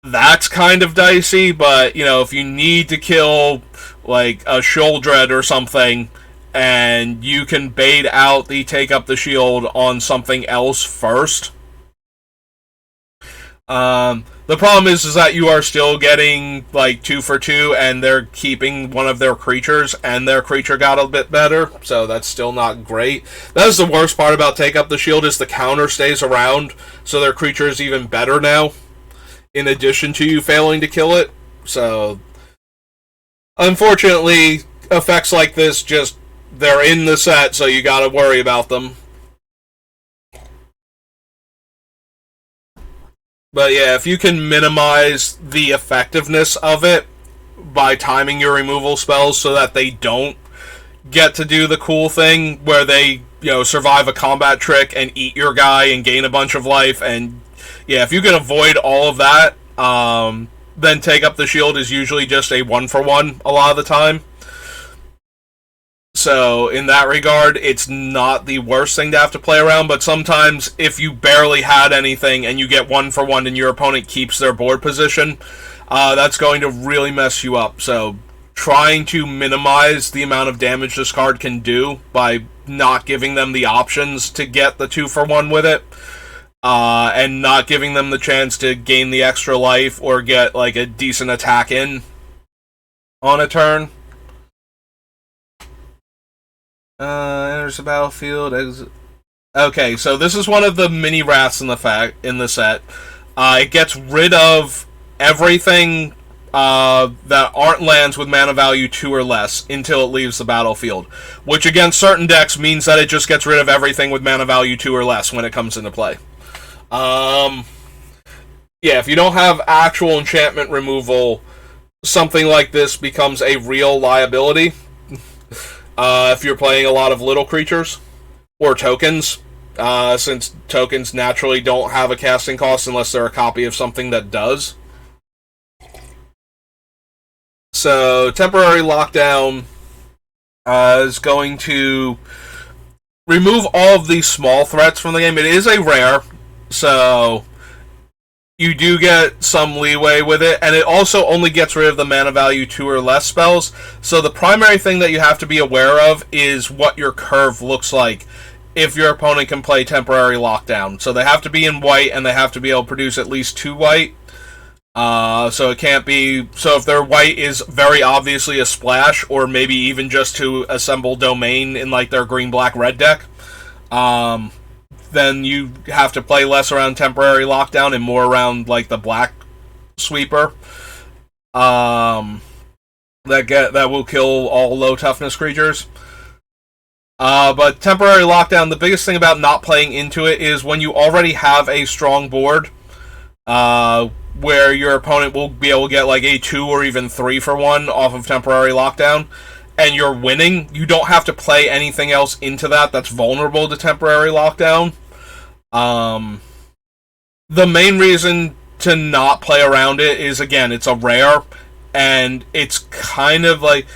That's kind of dicey, but, you know, if you need to kill, like, a Sheoldred or something, and you can bait out the Take Up the Shield on something else first, The problem is that you are still getting like 2 for 2, and they're keeping one of their creatures, and their creature got a bit better, so that's still not great. That is the worst part about Take Up the Shield, is the counter stays around, so their creature is even better now, in addition to you failing to kill it. So, unfortunately, effects like this just, they're in the set, so you gotta worry about them. But yeah, if you can minimize the effectiveness of it by timing your removal spells so that they don't get to do the cool thing where they, survive a combat trick and eat your guy and gain a bunch of life, and yeah, if you can avoid all of that, then Take Up the Shield is usually just a 1-for-1 a lot of the time. So, in that regard, it's not the worst thing to have to play around, but sometimes if you barely had anything and you get 1-for-1 and your opponent keeps their board position, that's going to really mess you up. So, trying to minimize the amount of damage this card can do by not giving them the options to get the 2-for-1 with it, and not giving them the chance to gain the extra life or get like a decent attack in on a turn. Enters the battlefield. Okay, so this is one of the mini wraths in the set. It gets rid of everything that aren't lands with mana value 2 or less until it leaves the battlefield, which against certain decks means that it just gets rid of everything with mana value 2 or less when it comes into play. Yeah, if you don't have actual enchantment removal, something like this becomes a real liability. If you're playing a lot of little creatures or tokens, since tokens naturally don't have a casting cost unless they're a copy of something that does. So, Temporary Lockdown is going to remove all of these small threats from the game. It is a rare, so you do get some leeway with it, and it also only gets rid of the mana value 2 or less spells, so the primary thing that you have to be aware of is what your curve looks like if your opponent can play Temporary Lockdown. So they have to be in white, and they have to be able to produce at least 2 white. So it can't be... So if their white is very obviously a splash, or maybe even just to assemble domain in like their green-black-red deck, then you have to play less around Temporary Lockdown and more around like the black sweeper. That will kill all low toughness creatures. But Temporary Lockdown, the biggest thing about not playing into it is when you already have a strong board, where your opponent will be able to get like a 2 or even 3-for-1 off of Temporary Lockdown, and you're winning, you don't have to play anything else into that that's vulnerable to Temporary Lockdown. The main reason to not play around it is, again, it's a rare, and it's kind of like...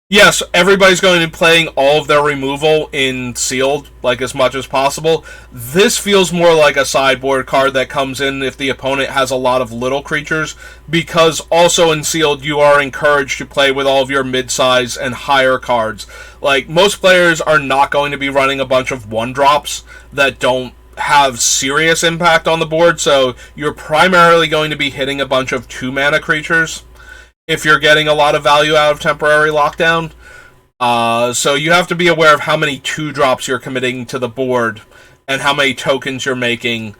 Yes, everybody's going to be playing all of their removal in sealed, like, as much as possible. This feels more like a sideboard card that comes in if the opponent has a lot of little creatures, because also in sealed, you are encouraged to play with all of your mid-size and higher cards. Like, most players are not going to be running a bunch of 1-drops that don't have serious impact on the board, so you're primarily going to be hitting a bunch of 2-mana creatures if you're getting a lot of value out of Temporary Lockdown. So you have to be aware of how many 2-drops you're committing to the board and how many tokens you're making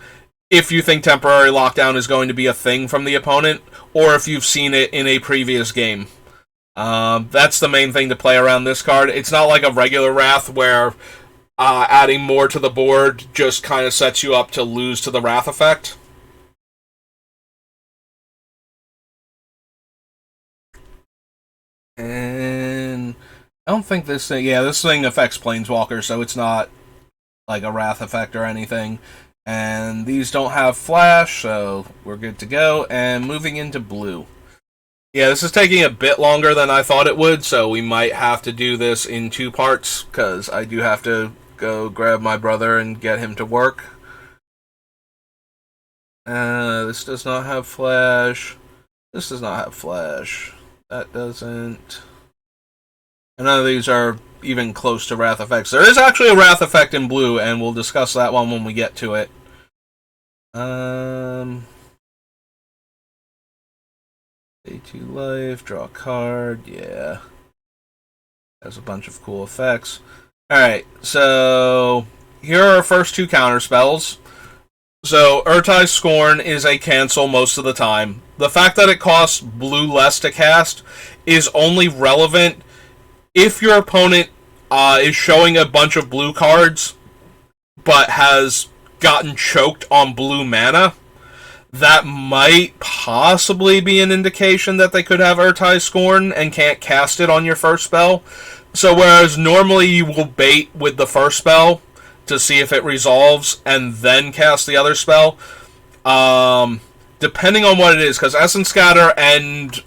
if you think Temporary Lockdown is going to be a thing from the opponent, or if you've seen it in a previous game. That's the main thing to play around this card. It's not like a regular Wrath where adding more to the board just kind of sets you up to lose to the Wrath effect. And I don't think this thing... Yeah, this thing affects Planeswalkers, so it's not like a Wrath effect or anything. And these don't have flash, so we're good to go. And moving into blue. Yeah, this is taking a bit longer than I thought it would, so we might have to do this in 2 parts, because I do have to go grab my brother and get him to work. This does not have flash. This does not have flash. That doesn't. And none of these are even close to Wrath effects. There is actually a Wrath effect in blue, and we'll discuss that one when we get to it. Pay 2 life, draw a card, yeah. Has a bunch of cool effects. Alright, so here are our first 2 counter spells. So, Urtai Scorn is a cancel most of the time. The fact that it costs blue less to cast is only relevant if your opponent is showing a bunch of blue cards, but has gotten choked on blue mana. That might possibly be an indication that they could have Urtai Scorn and can't cast it on your first spell. So whereas normally you will bait with the first spell to see if it resolves and then cast the other spell, depending on what it is, because Essence Scatter and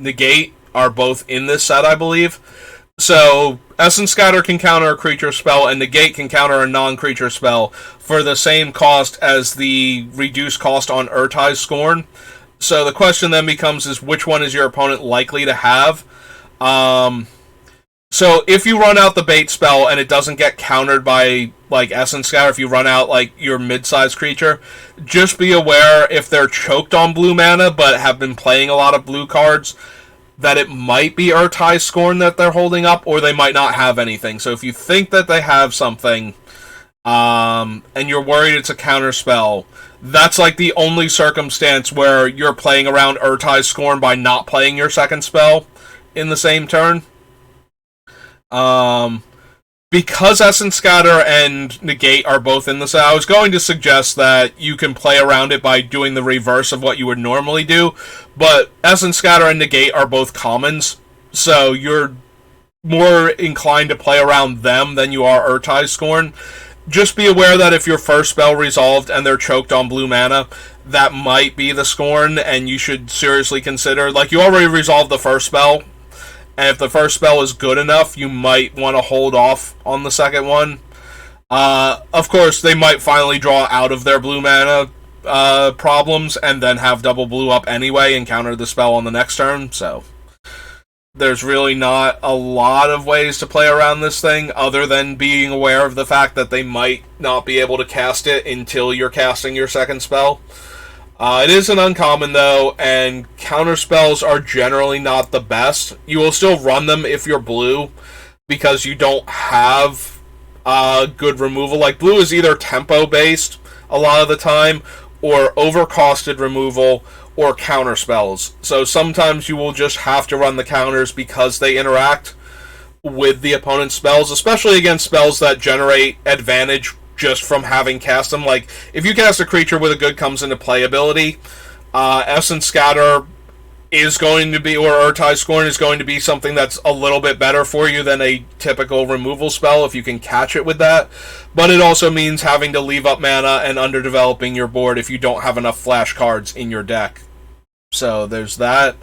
Negate are both in this set, I believe. So Essence Scatter can counter a creature spell, and Negate can counter a non-creature spell for the same cost as the reduced cost on Urtai Scorn. So the question then becomes is which one is your opponent likely to have? So if you run out the bait spell and it doesn't get countered by like Essence Scatter, if you run out like your mid-sized creature, just be aware if they're choked on blue mana but have been playing a lot of blue cards, that it might be Urtai Scorn that they're holding up, or they might not have anything. So if you think that they have something, and you're worried it's a counter spell, that's like the only circumstance where you're playing around Urtai Scorn by not playing your second spell in the same turn. Because Essence Scatter and Negate are both in the set, I was going to suggest that you can play around it by doing the reverse of what you would normally do, but Essence Scatter and Negate are both commons, so you're more inclined to play around them than you are Urtai Scorn. Just be aware that if your first spell resolved and they're choked on blue mana, that might be the Scorn, and you should seriously consider, like, you already resolved the first spell, and if the first spell is good enough, you might want to hold off on the second one. Of course, they might finally draw out of their blue mana problems and then have double blue up anyway and counter the spell on the next turn. So there's really not a lot of ways to play around this thing other than being aware of the fact that they might not be able to cast it until you're casting your second spell. It is an uncommon, though, and counter spells are generally not the best. You will still run them if you're blue, because you don't have good removal. Like, blue is either tempo-based a lot of the time, or overcosted removal, or counter spells. So sometimes you will just have to run the counters because they interact with the opponent's spells, especially against spells that generate advantage just from having cast them. Like, if you cast a creature with a good comes into play ability, Essence Scatter is going to be, or Urtai Scorn is going to be something that's a little bit better for you than a typical removal spell if you can catch it with that. But it also means having to leave up mana and underdeveloping your board if you don't have enough flash cards in your deck. So there's that.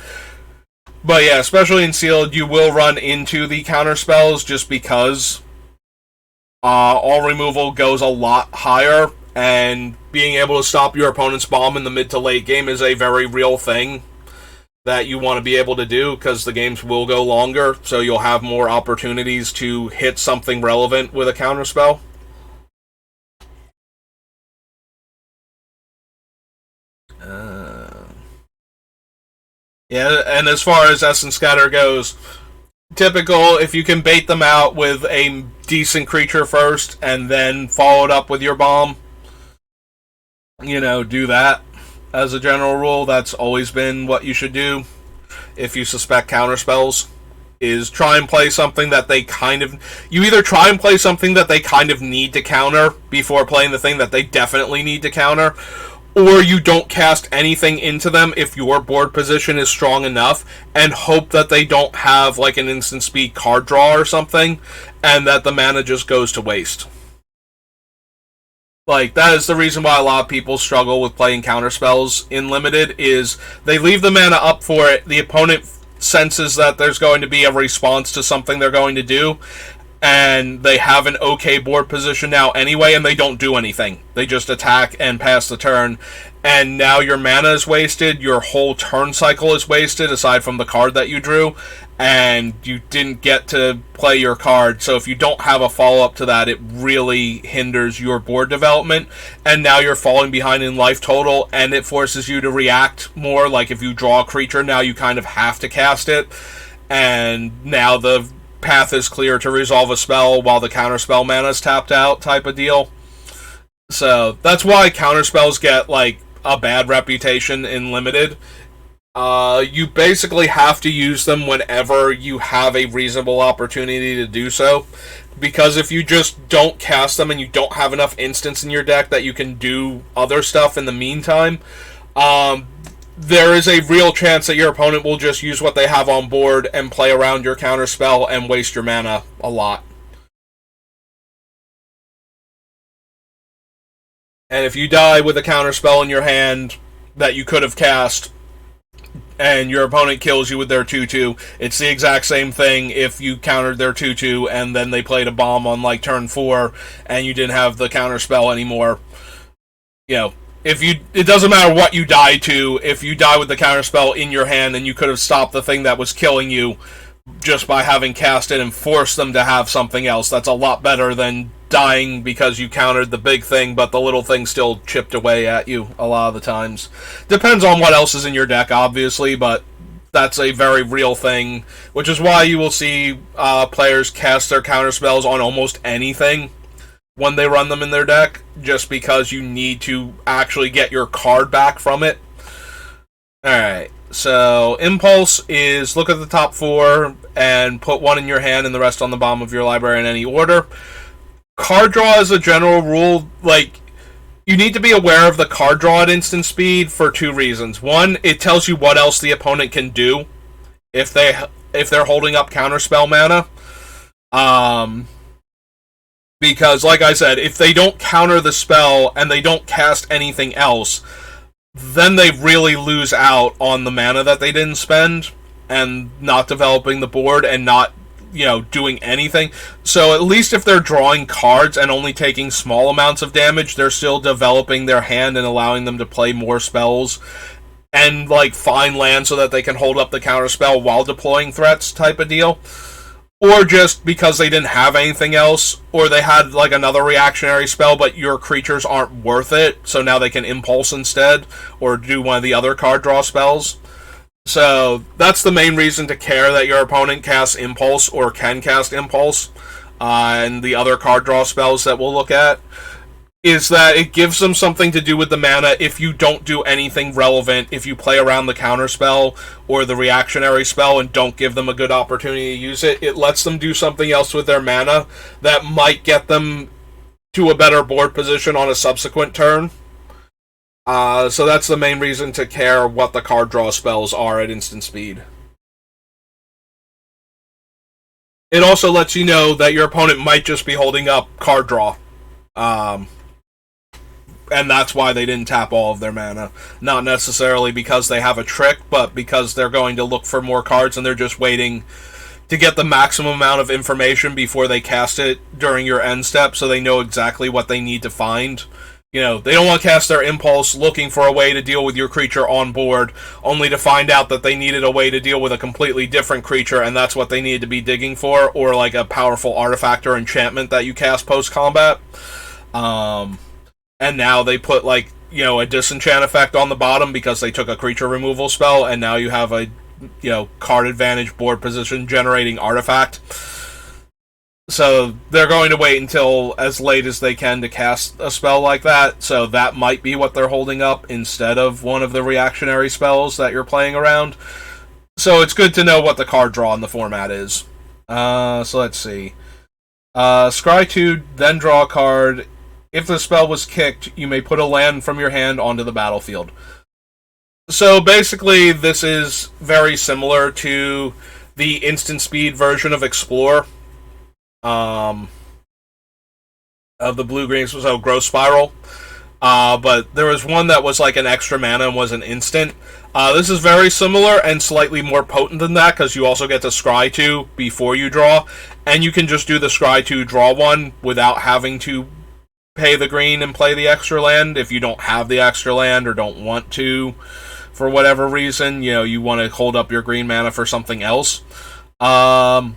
But yeah, especially in Sealed, you will run into the counter spells just because all removal goes a lot higher, and being able to stop your opponent's bomb in the mid to late game is a very real thing that you want to be able to do, because the games will go longer, so you'll have more opportunities to hit something relevant with a counterspell. Yeah, and as far as Essence Scatter goes, typical, if you can bait them out with a decent creature first and then follow it up with your bomb, do that. As a general rule, that's always been what you should do if you suspect counterspells, is try and play something that they you either try and play something that they kind of need to counter before playing the thing that they definitely need to counter, or you don't cast anything into them if your board position is strong enough, and hope that they don't have like an instant speed card draw or something, and that the mana just goes to waste. Like, that is the reason why a lot of people struggle with playing counterspells in Limited, is they leave the mana up for it, the opponent senses that there's going to be a response to something they're going to do, and they have an okay board position now anyway, and they don't do anything. They just attack and pass the turn, and now your mana is wasted, your whole turn cycle is wasted, aside from the card that you drew, and you didn't get to play your card. So if you don't have a follow-up to that, it really hinders your board development, and now you're falling behind in life total, and it forces you to react more. Like if you draw a creature, now you kind of have to cast it, and now the path is clear to resolve a spell while the counterspell mana is tapped out, type of deal. So that's why counterspells get like a bad reputation in Limited. You basically have to use them whenever you have a reasonable opportunity to do so, because if you just don't cast them and you don't have enough instants in your deck that you can do other stuff in the meantime, there is a real chance that your opponent will just use what they have on board and play around your counterspell and waste your mana a lot. And if you die with a counterspell in your hand that you could have cast, and your opponent kills you with their 2/2, it's the exact same thing if you countered their 2/2 and then they played a bomb on like turn 4 and you didn't have the counterspell anymore. You know, it doesn't matter what you die to. If you die with the counterspell in your hand, and you could have stopped the thing that was killing you just by having cast it and forced them to have something else. That's a lot better than dying because you countered the big thing, but the little thing still chipped away at you a lot of the times. Depends on what else is in your deck, obviously, but that's a very real thing, which is why you will see players cast their counterspells on almost anything when they run them in their deck, just because you need to actually get your card back from it. Alright, so Impulse is look at the top 4 and put 1 in your hand and the rest on the bottom of your library in any order. Card draw, as a general rule, like, you need to be aware of the card draw at instant speed for 2 reasons. One, it tells you what else the opponent can do if they're holding up counterspell mana. Because, like I said, if they don't counter the spell and they don't cast anything else, then they really lose out on the mana that they didn't spend and not developing the board and not, doing anything. So at least if they're drawing cards and only taking small amounts of damage, they're still developing their hand and allowing them to play more spells and, like, find land so that they can hold up the counterspell while deploying threats, type of deal. Or just because they didn't have anything else, or they had, like, another reactionary spell, but your creatures aren't worth it, so now they can Impulse instead, or do one of the other card draw spells. So, that's the main reason to care that your opponent casts Impulse, or can cast Impulse, and the other card draw spells that we'll look at, is that it gives them something to do with the mana if you don't do anything relevant, if you play around the counterspell or the reactionary spell and don't give them a good opportunity to use it. It lets them do something else with their mana that might get them to a better board position on a subsequent turn. So that's the main reason to care what the card draw spells are at instant speed. It also lets you know that your opponent might just be holding up card draw. And that's why they didn't tap all of their mana. Not necessarily because they have a trick, but because they're going to look for more cards and they're just waiting to get the maximum amount of information before they cast it during your end step, so they know exactly what they need to find. They don't want to cast their Impulse looking for a way to deal with your creature on board, only to find out that they needed a way to deal with a completely different creature, and that's what they needed to be digging for, or like a powerful artifact or enchantment that you cast post-combat. And now they put, like, a disenchant effect on the bottom because they took a creature removal spell, and now you have a, card advantage board position generating artifact. So they're going to wait until as late as they can to cast a spell like that, so that might be what they're holding up instead of one of the reactionary spells that you're playing around. So it's good to know what the card draw in the format is. So let's see. Scry 2, then draw a card. If the spell was kicked, you may put a land from your hand onto the battlefield. So basically, this is very similar to the instant speed version of Explore. Of the blue-green, so Growth Spiral. But there was one that was like an extra mana and was an instant. This is very similar and slightly more potent than that, because you also get to scry 2 before you draw, and you can just do the scry 2 draw 1 without having to pay the green and play the extra land if you don't have the extra land or don't want to for whatever reason. You know, you want to hold up your green mana for something else. So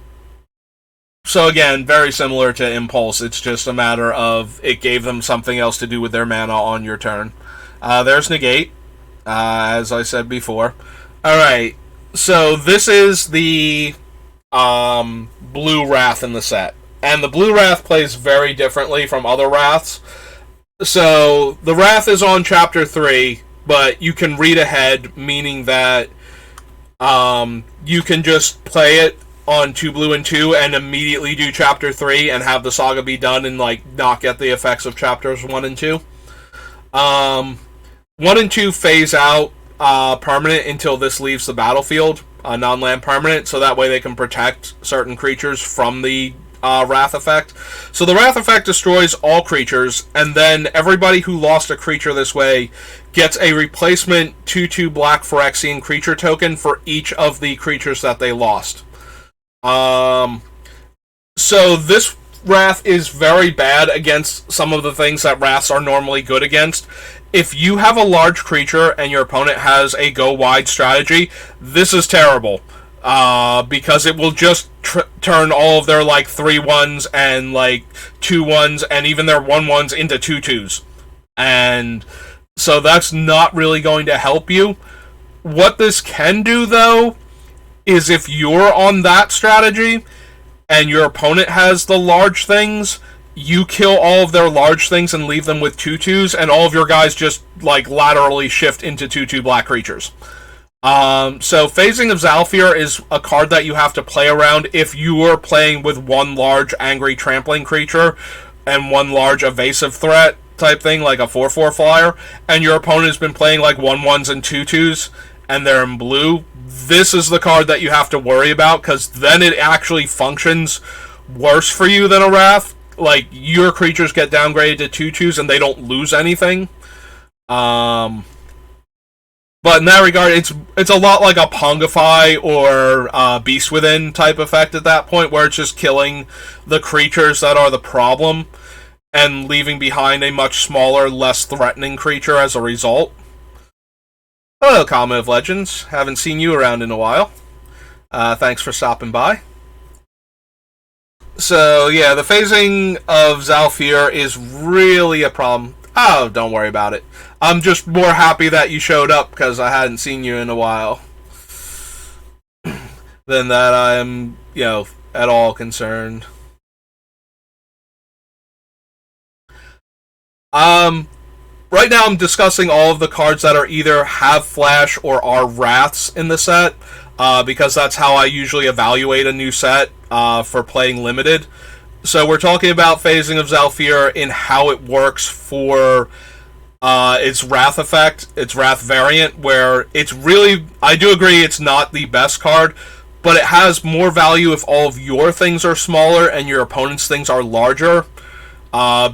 again, very similar to Impulse. It's just a matter of it gave them something else to do with their mana on your turn. There's Negate, as I said before. Alright, so this is the blue Wrath in the set. And the blue Wrath plays very differently from other Wraths. So the Wrath is on Chapter 3, but you can read ahead, meaning that you can just play it on 2 blue and 2 and immediately do Chapter 3 and have the saga be done and like not get the effects of Chapters 1 and 2. 1 and 2 phase out permanent until this leaves the battlefield, non-land permanent, so that way they can protect certain creatures from the Wrath effect. So the Wrath effect destroys all creatures, and then everybody who lost a creature this way gets a replacement 2/2 black Phyrexian creature token for each of the creatures that they lost. So this Wrath is very bad against some of the things that Wraths are normally good against. If you have a large creature and your opponent has a go wide strategy, this is terrible. Because it will just turn all of their like 3/1s and like 2/1s and even their 1/1s into 2/2s. And so that's not really going to help you. What this can do though is if you're on that strategy and your opponent has the large things, you kill all of their large things and leave them with 2/2s, and all of your guys just like laterally shift into 2/2 black creatures. So Phasing of Zhalfir is a card that you have to play around if you are playing with one large angry trampling creature and one large evasive threat type thing, like a 4/4 flyer, and your opponent has been playing like 1/1s and 2/2s and they're in blue. This is the card that you have to worry about, because then it actually functions worse for you than a Wrath. Like, your creatures get downgraded to 2/2s and they don't lose anything. But in that regard, it's a lot like a Pongify or Beast Within type effect at that point, where it's just killing the creatures that are the problem and leaving behind a much smaller, less threatening creature as a result. Hello, Comet of Legends. Haven't seen you around in a while. Thanks for stopping by. So, yeah, the Phasing of Zhalfir is really a problem. Oh, don't worry about it. I'm just more happy that you showed up, because I hadn't seen you in a while. Than that I'm, at all concerned. Right now I'm discussing all of the cards that are either have flash or are Wraths in the set, because that's how I usually evaluate a new set for playing Limited. So we're talking about Phasing of Zhalfir in how it works for its Wrath effect, its Wrath variant, where it's really, I do agree it's not the best card, but it has more value if all of your things are smaller and your opponent's things are larger,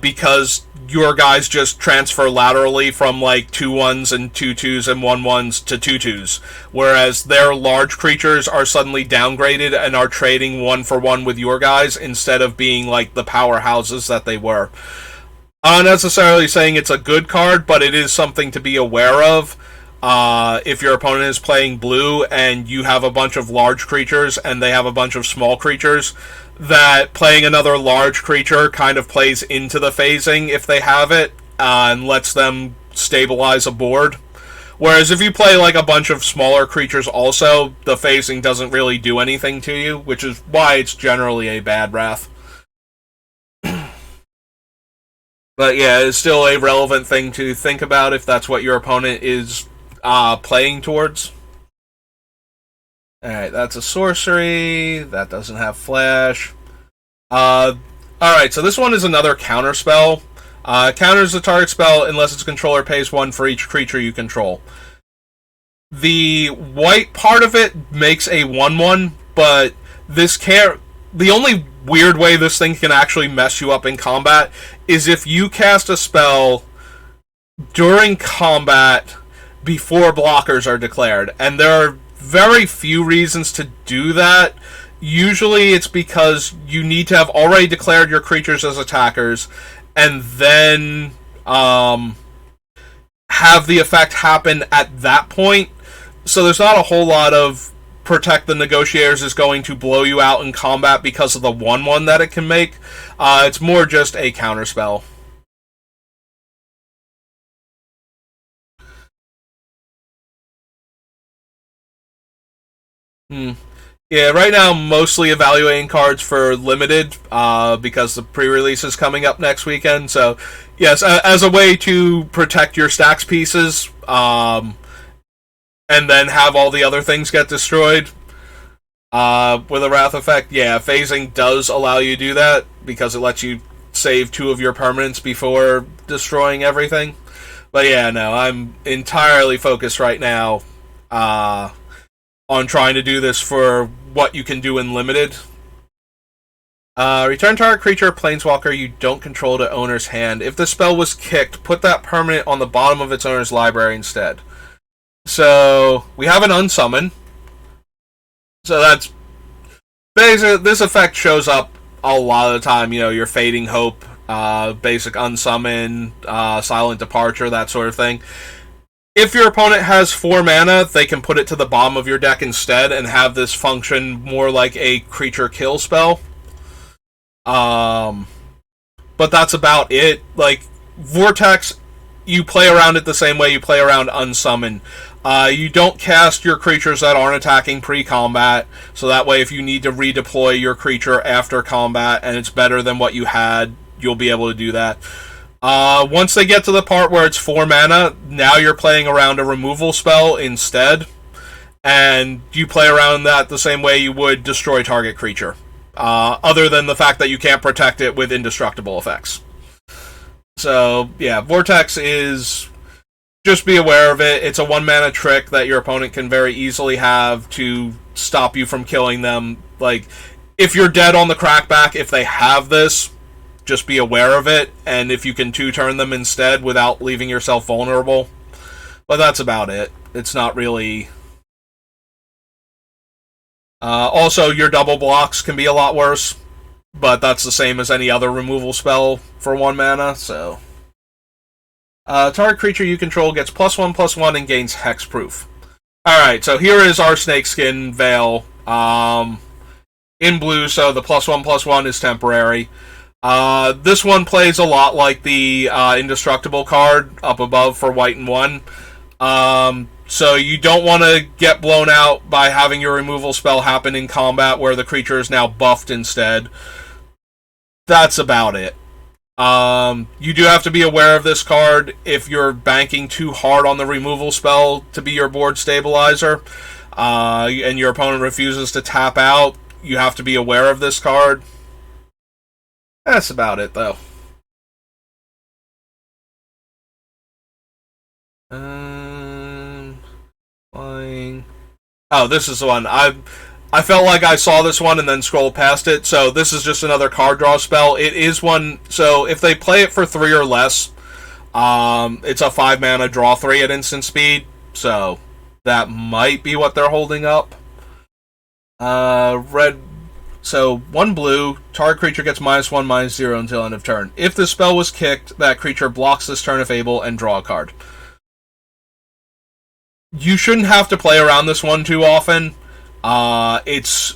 because your guys just transfer laterally from like 2/1s and 2/2s and 1/1s to 2/2s, whereas their large creatures are suddenly downgraded and are trading 1-for-1 with your guys instead of being like the powerhouses that they were. I'm not necessarily saying it's a good card, but it is something to be aware of. If your opponent is playing blue and you have a bunch of large creatures and they have a bunch of small creatures, that playing another large creature kind of plays into the phasing if they have it, and lets them stabilize a board. Whereas if you play like a bunch of smaller creatures also, the phasing doesn't really do anything to you, which is why it's generally a bad Wrath. But yeah, it's still a relevant thing to think about if that's what your opponent is playing towards. Alright, that's a sorcery. That doesn't have flash. Alright, so this one is another counter spell. Counters the target spell unless its controller pays 1 for each creature you control. The white part of it makes a 1/1, but the only weird way this thing can actually mess you up in combat is if you cast a spell during combat before blockers are declared. And there are very few reasons to do that. Usually it's because you need to have already declared your creatures as attackers and then have the effect happen at that point. So there's not a whole lot of Protect the Negotiators is going to blow you out in combat because of the 1/1 that it can make. It's more just a counterspell. Yeah, right now mostly evaluating cards for limited because the pre-release is coming up next weekend. So, yes, as a way to protect your stacks pieces and then have all the other things get destroyed with a Wrath effect. Yeah, phasing does allow you to do that because it lets you save 2 of your permanents before destroying everything. But yeah, no, I'm entirely focused right now on trying to do this for what you can do in limited. Return target creature, planeswalker you don't control to owner's hand. If the spell was kicked, put that permanent on the bottom of its owner's library instead. So, we have an unsummon. So that's basically, this effect shows up a lot of the time, your Fading Hope, basic unsummon, silent departure, that sort of thing. If your opponent has 4 mana, they can put it to the bottom of your deck instead and have this function more like a creature kill spell. But that's about it. Like, Vortex, you play around it the same way you play around Unsummon. You don't cast your creatures that aren't attacking pre-combat, so that way if you need to redeploy your creature after combat and it's better than what you had, you'll be able to do that. Once they get to the part where it's 4 mana, now you're playing around a removal spell instead, and you play around that the same way you would destroy target creature, other than the fact that you can't protect it with indestructible effects. So, yeah, Vortex is... just be aware of it. It's a 1 mana trick that your opponent can very easily have to stop you from killing them. Like, if you're dead on the crackback, if they have this, just be aware of it, and if you can 2-turn them instead without leaving yourself vulnerable. But that's about it. It's not really... also, your double blocks can be a lot worse, but that's the same as any other removal spell for 1 mana, so... target creature you control gets +1/+1 and gains hexproof. Alright, so here is our Snakeskin Veil. In blue, so the +1/+1 is temporary. This one plays a lot like the Indestructible card up above for white and 1. So you don't want to get blown out by having your removal spell happen in combat where the creature is now buffed instead. That's about it. You do have to be aware of this card if you're banking too hard on the removal spell to be your board stabilizer, and your opponent refuses to tap out. You have to be aware of this card. That's about it, though. Flying. Oh, this is the one. I felt like I saw this one and then scrolled past it. So this is just another card draw spell. It is one. So if they play it for 3 or less, it's a 5 mana draw 3 at instant speed. So that might be what they're holding up. Red. So 1 blue, target creature gets -1/-0 until end of turn. If the spell was kicked, that creature blocks this turn if able and draw a card. You shouldn't have to play around this one too often. It's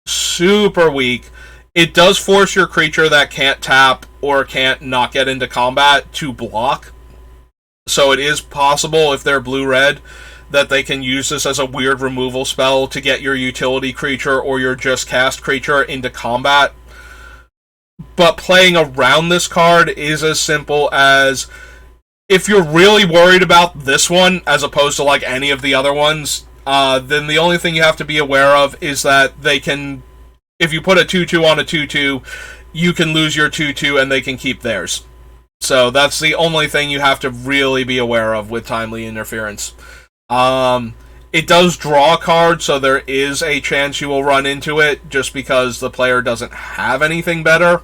super weak. It does force your creature that can't tap or can't not get into combat to block. So it is possible, if they're blue-red, that they can use this as a weird removal spell to get your utility creature or your just cast creature into combat. But playing around this card is as simple as, if you're really worried about this one, as opposed to like any of the other ones, then the only thing you have to be aware of is that they can, if you put a 2/2 on a 2/2, you can lose your 2/2 and they can keep theirs. So that's the only thing you have to really be aware of with Timely Interference. It does draw a card, so there is a chance you will run into it just because the player doesn't have anything better.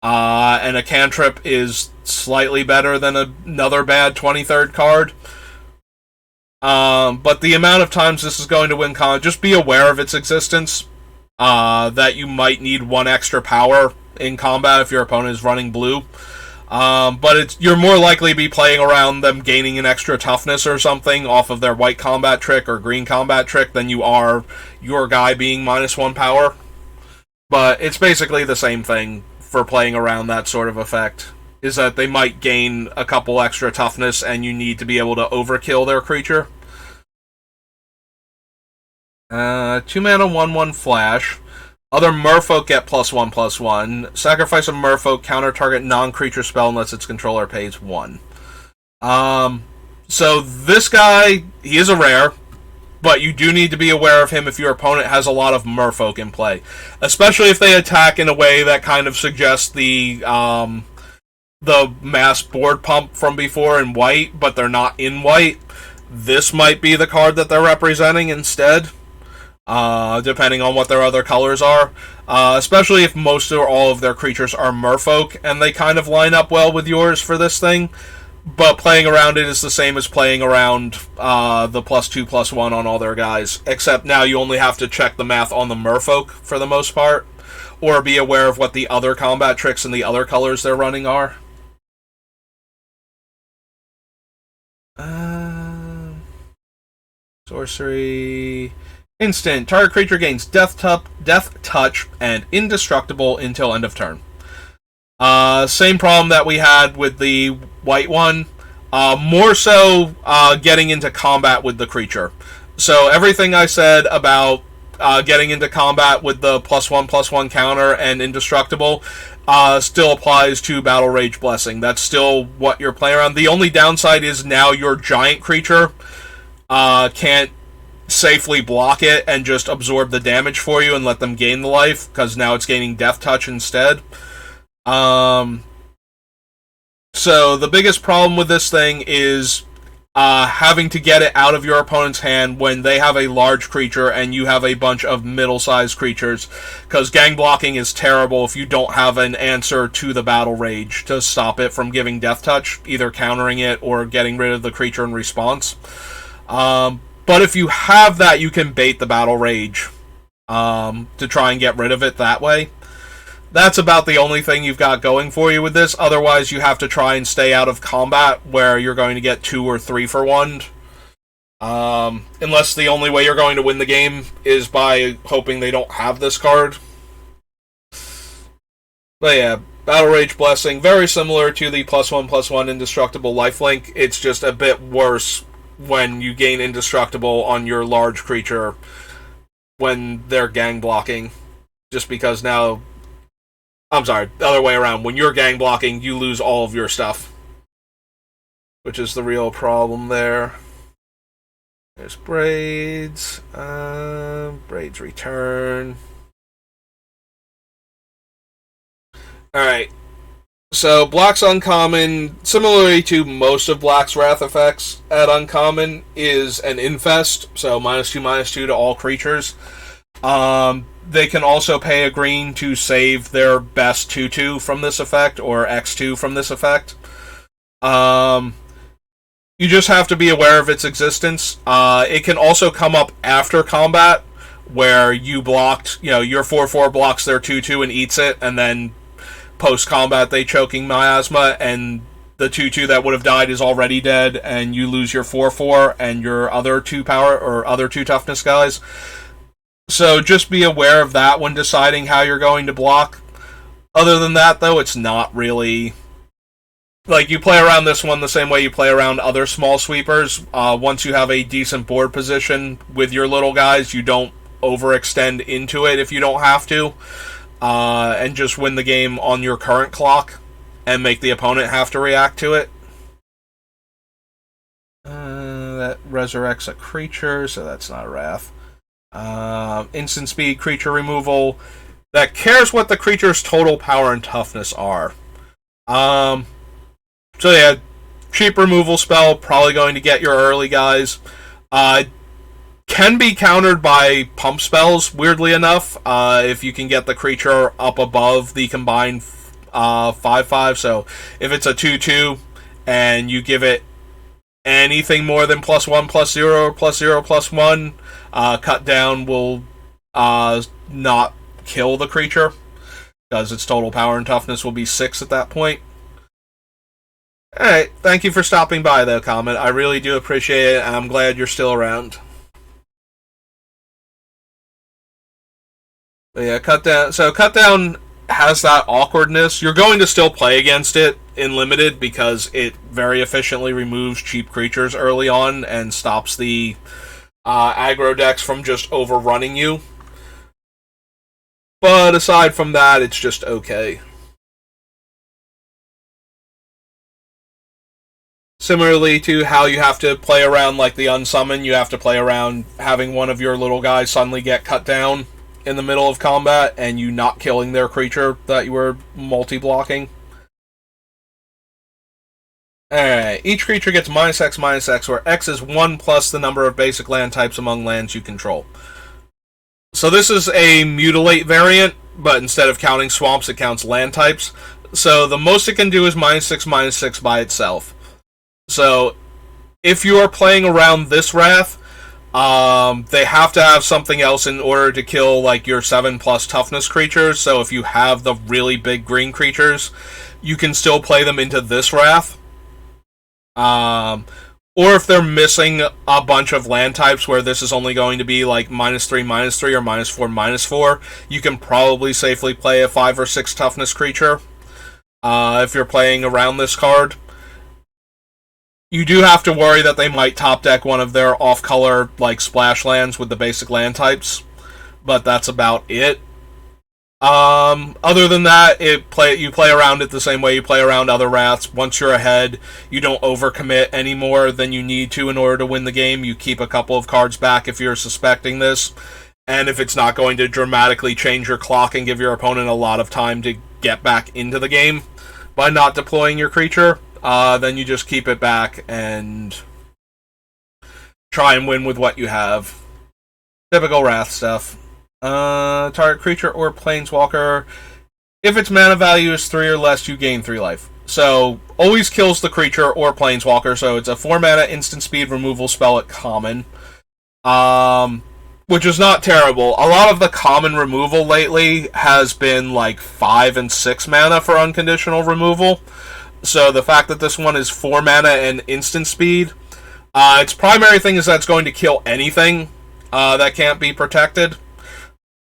And a cantrip is slightly better than another bad 23rd card. But the amount of times this is going to win combat, just be aware of its existence. That you might need one extra power in combat if your opponent is running blue. But you're more likely to be playing around them gaining an extra toughness or something off of their white combat trick or green combat trick than you are your guy being -1 power. But it's basically the same thing for playing around that sort of effect, is that they might gain a couple extra toughness and you need to be able to overkill their creature. 2 mana 1/1 flash. Other merfolk get +1/+1. Sacrifice a merfolk, counter target non-creature spell unless its controller pays 1. So this guy, he is a rare, but you do need to be aware of him if your opponent has a lot of merfolk in play. Especially if they attack in a way that kind of suggests the mass board pump from before in white, but they're not in white. This might be the card that they're representing instead. Depending on what their other colors are. Especially if most or all of their creatures are merfolk, and they kind of line up well with yours for this thing. But playing around it is the same as playing around the +2/+1 on all their guys. Except now you only have to check the math on the merfolk for the most part. Or be aware of what the other combat tricks and the other colors they're running are. Sorcery... Instant. Target creature gains Death Touch and Indestructible until end of turn. Same problem that we had with the white one. More so getting into combat with the creature. So everything I said about getting into combat with the +1/+1 counter and Indestructible still applies to Battle Rage Blessing. That's still what you're playing around. The only downside is now your giant creature can't safely block it and just absorb the damage for you and let them gain the life, because now it's gaining Death Touch instead. So the biggest problem with this thing is having to get it out of your opponent's hand when they have a large creature and you have a bunch of middle-sized creatures, because gang blocking is terrible if you don't have an answer to the Battle Rage to stop it from giving Death Touch, either countering it or getting rid of the creature in response. But if you have that, you can bait the Battle Rage to try and get rid of it that way. That's about the only thing you've got going for you with this. Otherwise, you have to try and stay out of combat where you're going to get 2 or 3 for 1. Unless the only way you're going to win the game is by hoping they don't have this card. But yeah, Battle Rage Blessing, very similar to the +1/+1 Indestructible Lifelink. It's just a bit worse when you gain Indestructible on your large creature when they're gang blocking. Just because now... I'm sorry, the other way around. When you're gang blocking, you lose all of your stuff. Which is the real problem there. There's Braids. Braids return. Alright. So, Black's Uncommon, similarly to most of Black's Wrath effects at Uncommon, is an Infest, so -2/-2 to all creatures. They can also pay a green to save their best 2/2 from this effect, or X2 from this effect. You just have to be aware of its existence. It can also come up after combat, where you blocked, your 4/4 blocks their 2/2 and eats it, and then post-combat they choking Miasma, and the 2/2 that would have died is already dead, and you lose your 4/4 and your other 2 power, or other 2 toughness guys. So just be aware of that when deciding how you're going to block. Other than that, though, it's not really... Like, you play around this one the same way you play around other small sweepers. Once you have a decent board position with your little guys, you don't overextend into it if you don't have to. And just win the game on your current clock and make the opponent have to react to it. That resurrects a creature, so that's not a Wrath. Instant speed creature removal that cares what the creature's total power and toughness are. So yeah, cheap removal spell, probably going to get your early guys. Can be countered by pump spells, weirdly enough, if you can get the creature up above the combined 5/5. So if it's a 2/2 and you give it anything more than +1/+0 or +0/+1, cut down will not kill the creature, because its total power and toughness will be 6 at that point. Alright, thank you for stopping by though, Comet. I really do appreciate it, and I'm glad you're still around. But yeah, cut down. So cut down has that awkwardness. You're going to still play against it in limited because it very efficiently removes cheap creatures early on and stops the aggro decks from just overrunning you. But aside from that, it's just okay. Similarly to how you have to play around like the unsummon, you have to play around having one of your little guys suddenly get cut down in the middle of combat and you not killing their creature that you were multi-blocking. Alright, each creature gets -X/-X, where X is 1 plus the number of basic land types among lands you control. So this is a mutilate variant, but instead of counting swamps, it counts land types. So the most it can do is -6/-6 by itself. So if you are playing around this Wrath, they have to have something else in order to kill like your 7+ toughness creatures. So if you have the really big green creatures, you can still play them into this Wrath. Or if they're missing a bunch of land types where this is only going to be like -3/-3 or -4/-4, you can probably safely play a 5 or 6 toughness creature if you're playing around this card. You do have to worry that they might top deck one of their off-color like splash lands with the basic land types, but that's about it. Other than that, you play around it the same way you play around other Wraths. Once you're ahead, you don't overcommit any more than you need to in order to win the game. You keep a couple of cards back if you're suspecting this, and if it's not going to dramatically change your clock and give your opponent a lot of time to get back into the game by not deploying your creature, then you just keep it back and try and win with what you have. Typical Wrath stuff. Target creature or planeswalker. If its mana value is 3 or less, you gain 3 life. So, always kills the creature or planeswalker, so it's a 4 mana instant speed removal spell at common. Which is not terrible. A lot of the common removal lately has been like 5 and 6 mana for unconditional removal. So the fact that this one is 4 mana and instant speed, its primary thing is that it's going to kill anything that can't be protected.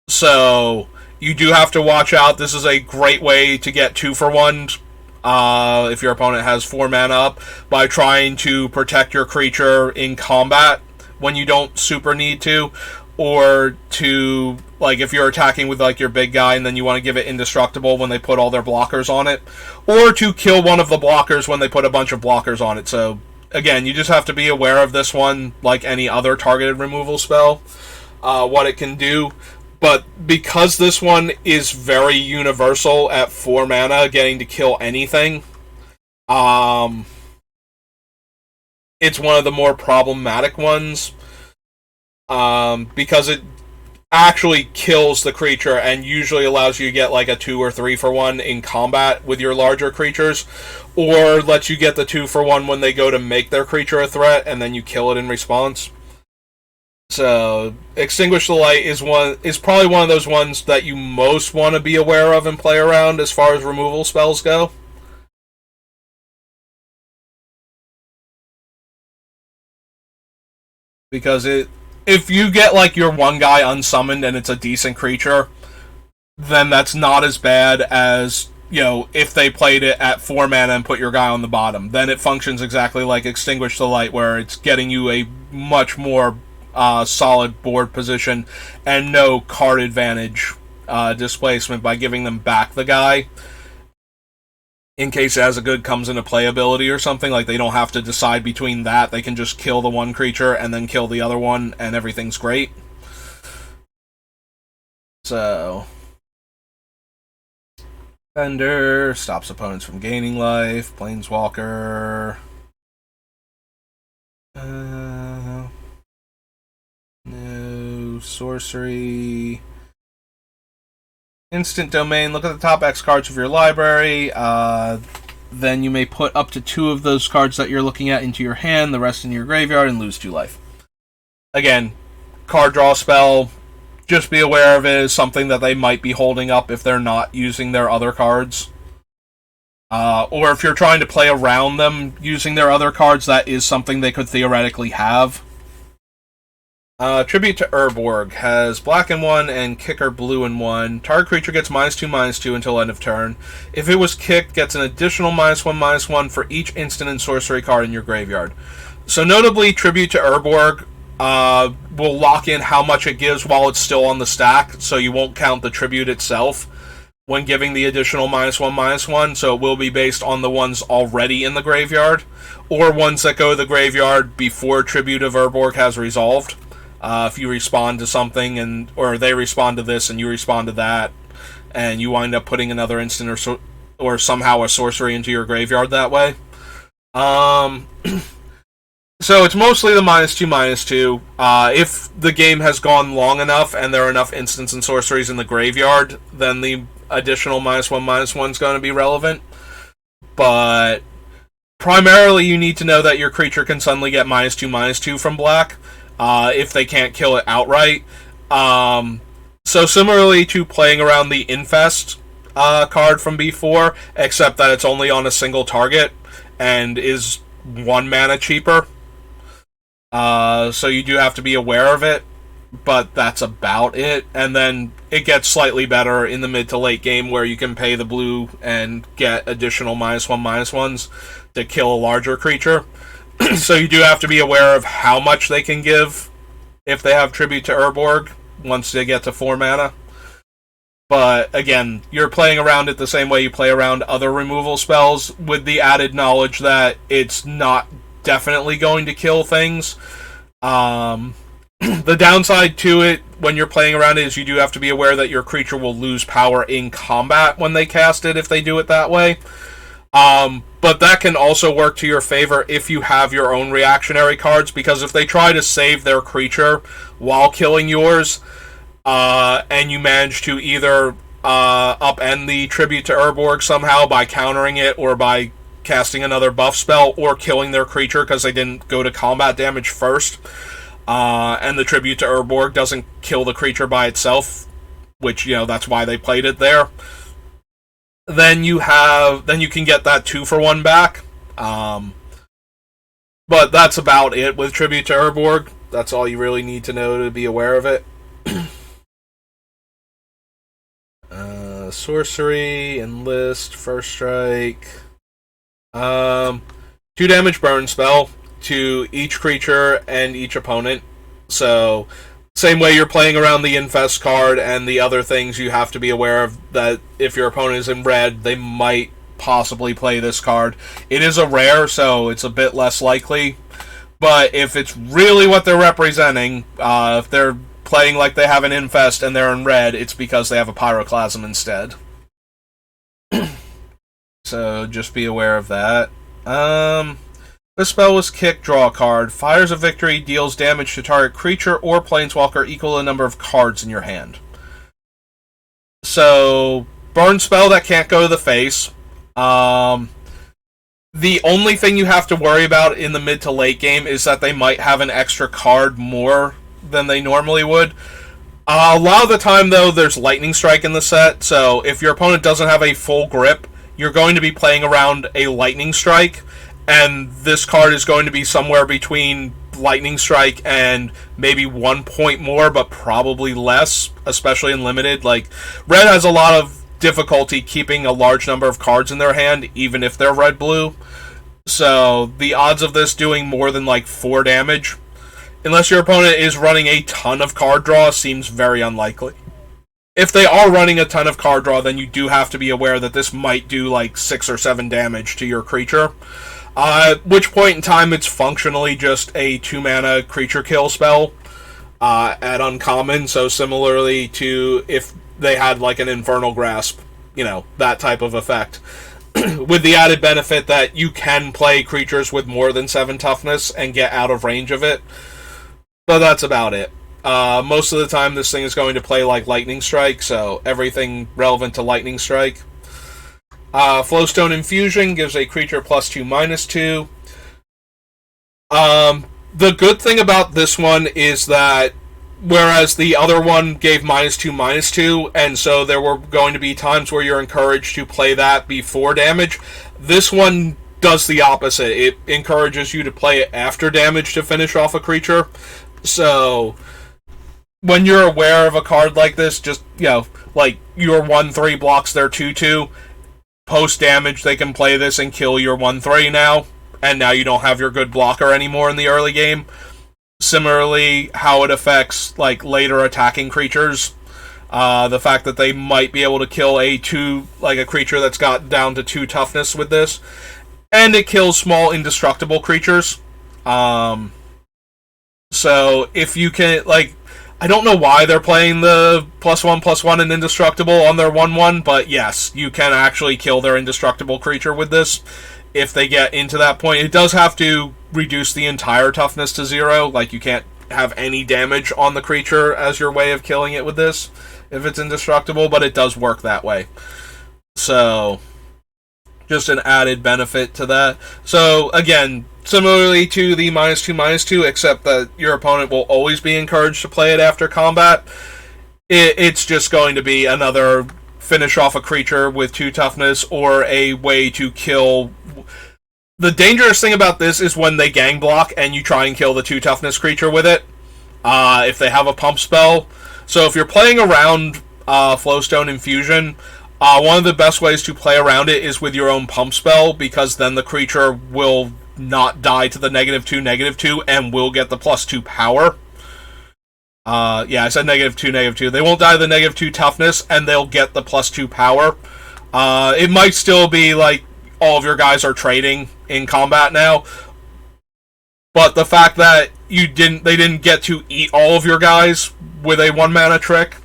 So you do have to watch out. This is a great way to get 2-for-1 if your opponent has 4 mana up, by trying to protect your creature in combat when you don't super need to, or to, like, if you're attacking with, like, your big guy and then you want to give it indestructible when they put all their blockers on it, or to kill one of the blockers when they put a bunch of blockers on it. So, again, you just have to be aware of this one, like any other targeted removal spell, what it can do. But because this one is very universal at 4 mana, getting to kill anything, it's one of the more problematic ones. Because it actually kills the creature and usually allows you to get like a 2 or 3-for-1 in combat with your larger creatures, or lets you get the 2-for-1 when they go to make their creature a threat and then you kill it in response. So, Extinguish the Light is probably one of those ones that you most want to be aware of and play around as far as removal spells go. Because if you get like your one guy unsummoned and it's a decent creature, then that's not as bad as, you know, if they played it at 4 mana and put your guy on the bottom. Then it functions exactly like Extinguish the Light, where it's getting you a much more solid board position and no card advantage displacement by giving them back the guy. In case As a Good comes into playability or something, like they don't have to decide between that. They can just kill the one creature and then kill the other one, and everything's great. So, Fender stops opponents from gaining life. Planeswalker. No sorcery. Instant domain, look at the top X cards of your library. Then you may put up to 2 of those cards that you're looking at into your hand, the rest in your graveyard, and lose 2 life. Again, card draw spell. Just be aware of it as something that they might be holding up if they're not using their other cards. Or if you're trying to play around them using their other cards, that is something they could theoretically have. Tribute to Urborg has black in 1 and kicker blue in 1. Target creature gets -2/-2 until end of turn. If it was kicked, gets an additional -1/-1 for each instant and sorcery card in your graveyard. So notably, Tribute to Urborg will lock in how much it gives while it's still on the stack, so you won't count the tribute itself when giving the additional -1/-1, so it will be based on the ones already in the graveyard, or ones that go to the graveyard before Tribute of Urborg has resolved. If you respond to something, or they respond to this and you respond to that, and you wind up putting another instant or somehow a sorcery into your graveyard that way. So it's mostly the -2/-2. If the game has gone long enough and there are enough instants and sorceries in the graveyard, then the additional -1/-1 is going to be relevant. But primarily you need to know that your creature can suddenly get -2/-2 from black. If they can't kill it outright. So similarly to playing around the Infest card from before, except that it's only on a single target and is 1 mana cheaper. So you do have to be aware of it, but that's about it. And then it gets slightly better in the mid to late game where you can pay the blue and get additional -1/-1s to kill a larger creature. So you do have to be aware of how much they can give if they have Tribute to Urborg once they get to 4 mana. But again, you're playing around it the same way you play around other removal spells, with the added knowledge that it's not definitely going to kill things. The downside to it when you're playing around it is you do have to be aware that your creature will lose power in combat when they cast it if they do it that way. But that can also work to your favor if you have your own reactionary cards, because if they try to save their creature while killing yours, and you manage to either upend the Tribute to Urborg somehow by countering it or by casting another buff spell, or killing their creature because they didn't go to combat damage first, and the Tribute to Urborg doesn't kill the creature by itself, which, that's why they played it there, then you can get that 2-for-1 back. But that's about it with Tribute to Urborg. That's all you really need to know to be aware of it. Sorcery, Enlist, First Strike. 2 damage burn spell to each creature and each opponent. So same way you're playing around the Infest card and the other things, you have to be aware of that if your opponent is in red, they might possibly play this card. It is a rare, so it's a bit less likely. But if it's really what they're representing, if they're playing like they have an Infest and they're in red, it's because they have a Pyroclasm instead. So just be aware of that. The spell was Kick, draw a card. Fires a victory, deals damage to target creature or planeswalker equal to the number of cards in your hand. So, burn spell that can't go to the face. The only thing you have to worry about in the mid to late game is that they might have an extra card more than they normally would. A lot of the time, though, there's Lightning Strike in the set, so if your opponent doesn't have a full grip, you're going to be playing around a Lightning Strike, and this card is going to be somewhere between Lightning Strike and maybe 1 point more, but probably less, especially in Limited. Like, Red has a lot of difficulty keeping a large number of cards in their hand, even if they're red-blue. So, the odds of this doing more than, 4 damage, unless your opponent is running a ton of card draw, seems very unlikely. If they are running a ton of card draw, then you do have to be aware that this might do, 6 or 7 damage to your creature. At which point in time, it's functionally just a 2-mana creature kill spell at uncommon, so similarly to if they had, an Infernal Grasp, that type of effect. With the added benefit that you can play creatures with more than 7 toughness and get out of range of it. But that's about it. Most of the time, this thing is going to play like Lightning Strike, so everything relevant to Lightning Strike. Flowstone Infusion gives a creature +2/-2. The good thing about this one is that whereas the other one gave -2/-2, and so there were going to be times where you're encouraged to play that before damage, this one does the opposite. It encourages you to play it after damage to finish off a creature. So when you're aware of a card like this, just, like your 1/3 blocks their 2/2, post damage they can play this and kill your 1/3 now, and now you don't have your good blocker anymore in the early game. Similarly, how it affects like later attacking creatures, the fact that they might be able to kill a creature that's got down to 2 toughness with this, and it kills small indestructible creatures. So if you can, I don't know why they're playing the +1/+1 and indestructible on their 1/1, but yes, you can actually kill their indestructible creature with this if they get into that point. It does have to reduce the entire toughness to 0, like you can't have any damage on the creature as your way of killing it with this if it's indestructible, but it does work that way. So just an added benefit to that. So again, similarly to the -2/-2, except that your opponent will always be encouraged to play it after combat, it's just going to be another finish off a creature with 2 toughness, or a way to kill. The dangerous thing about this is when they gang block and you try and kill the 2 toughness creature with it, if they have a pump spell. So if you're playing around Flowstone Infusion, one of the best ways to play around it is with your own pump spell, because then the creature will not die to the -2/-2 and will get the +2 power. Yeah, I said -2/-2. They won't die to the -2 toughness, and they'll get the +2 power. It might still be like all of your guys are trading in combat now, but the fact that they didn't get to eat all of your guys with a 1-mana trick.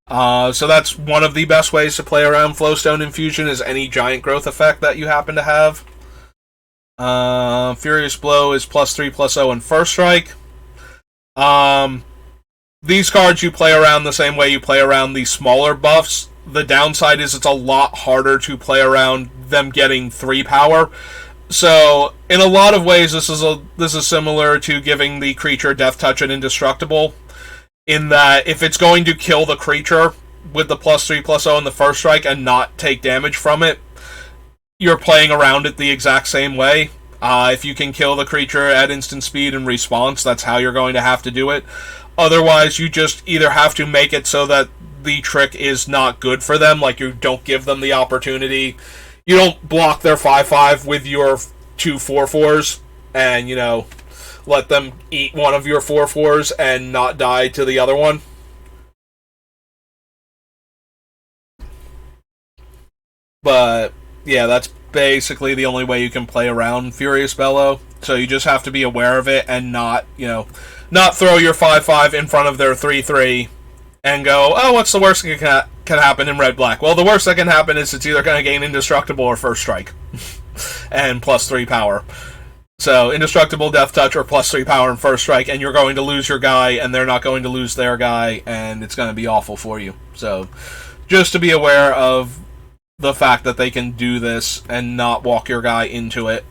So that's one of the best ways to play around Flowstone Infusion, is any giant growth effect that you happen to have. Furious Blow is +3/+0 and first strike. These cards you play around the same way you play around the smaller buffs. The downside is it's a lot harder to play around them getting 3 power. So in a lot of ways, this is similar to giving the creature Death Touch and Indestructible, in that if it's going to kill the creature with the +3/+0 and the first strike and not take damage from it, you're playing around it the exact same way. If you can kill the creature at instant speed and response, that's how you're going to have to do it. Otherwise, you just either have to make it so that the trick is not good for them, like you don't give them the opportunity. You don't block their 5/5 with your 2 4/4s and, let them eat one of your 4/4s and not die to the other one. But yeah, that's basically the only way you can play around Furious Bellow. So you just have to be aware of it and not throw your 5/5 in front of their 3/3 and go, oh, what's the worst that can happen in red-black? Well, the worst that can happen is it's either going to gain Indestructible or First Strike. And +3 power. So, Indestructible, Death Touch, or +3 power and First Strike, and you're going to lose your guy, and they're not going to lose their guy, and it's going to be awful for you. So, just to be aware of the fact that they can do this and not walk your guy into it.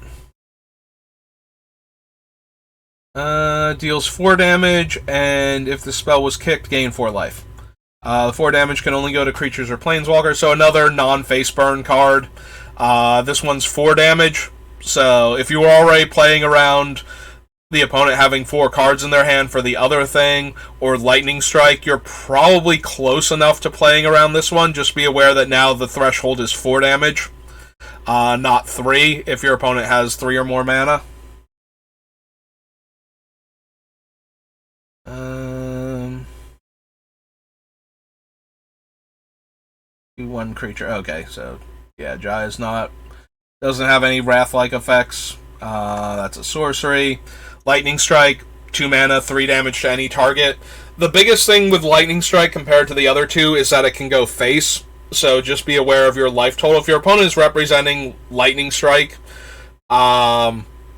Deals 4 damage, and if the spell was kicked, gain 4 life. The 4 damage can only go to creatures or planeswalkers, so another non-face burn card. This one's 4 damage, so if you were already playing around the opponent having 4 cards in their hand for the other thing, or Lightning Strike, you're probably close enough to playing around this one. Just be aware that now the threshold is 4 damage, not 3 if your opponent has 3 or more mana. One creature. Okay, so yeah, Jaya's doesn't have any Wrath-like effects. That's a sorcery. Lightning Strike, 2 mana, 3 damage to any target. The biggest thing with Lightning Strike compared to the other 2 is that it can go face. So just be aware of your life total. If your opponent is representing Lightning Strike,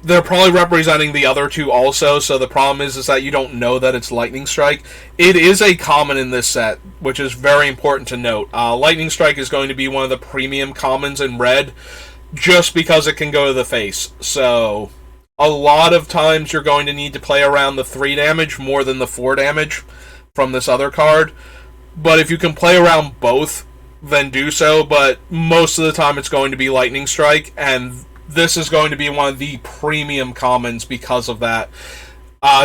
they're probably representing the other two also, so the problem is that you don't know that it's Lightning Strike. It is a common in this set, which is very important to note. Lightning Strike is going to be one of the premium commons in red, just because it can go to the face. So, a lot of times you're going to need to play around the 3 damage more than the 4 damage from this other card. But if you can play around both, then do so, but most of the time it's going to be Lightning Strike, and this is going to be one of the premium commons because of that.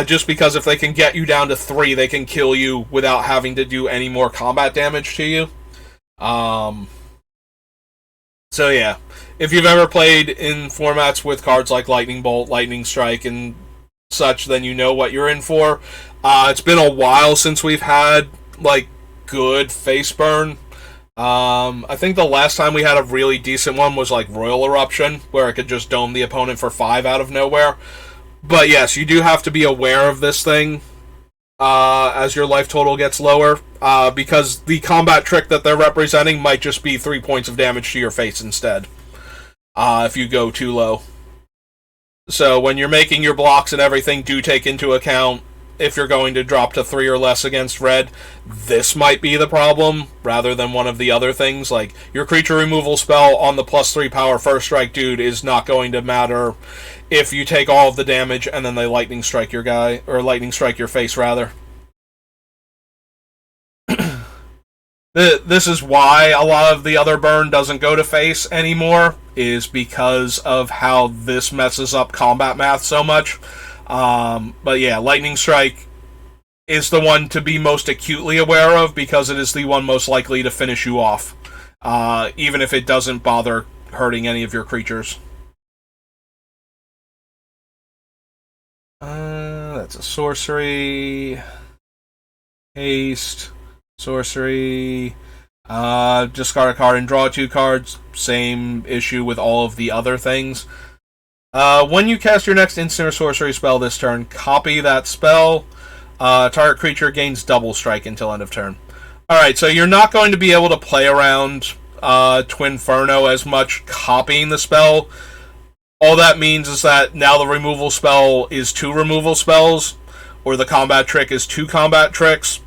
Just because if they can get you down to 3, they can kill you without having to do any more combat damage to you. So yeah, if you've ever played in formats with cards like Lightning Bolt, Lightning Strike, and such, then you know what you're in for. It's been a while since we've had, like, good face burn. I think the last time we had a really decent one was like Royal Eruption, where it could just dome the opponent for 5 out of nowhere. But yes, you do have to be aware of this thing as your life total gets lower, because the combat trick that they're representing might just be 3 points of damage to your face instead, if you go too low. So when you're making your blocks and everything, do take into account if you're going to drop to 3 or less against red, this might be the problem, rather than one of the other things. Like, your creature removal spell on the +3 power first strike dude is not going to matter if you take all of the damage and then they lightning strike your guy, or lightning strike your face, rather. This is why a lot of the other burn doesn't go to face anymore, is because of how this messes up combat math so much. But yeah, Lightning Strike is the one to be most acutely aware of, because it is the one most likely to finish you off, even if it doesn't bother hurting any of your creatures. That's a sorcery. Haste. Sorcery. Discard a card and draw 2 cards. Same issue with all of the other things. When you cast your next instant or sorcery spell this turn, copy that spell. Target creature gains double strike until end of turn. Alright, so you're not going to be able to play around Twinferno as much copying the spell. All that means is that now the removal spell is 2 removal spells, or the combat trick is 2 combat tricks.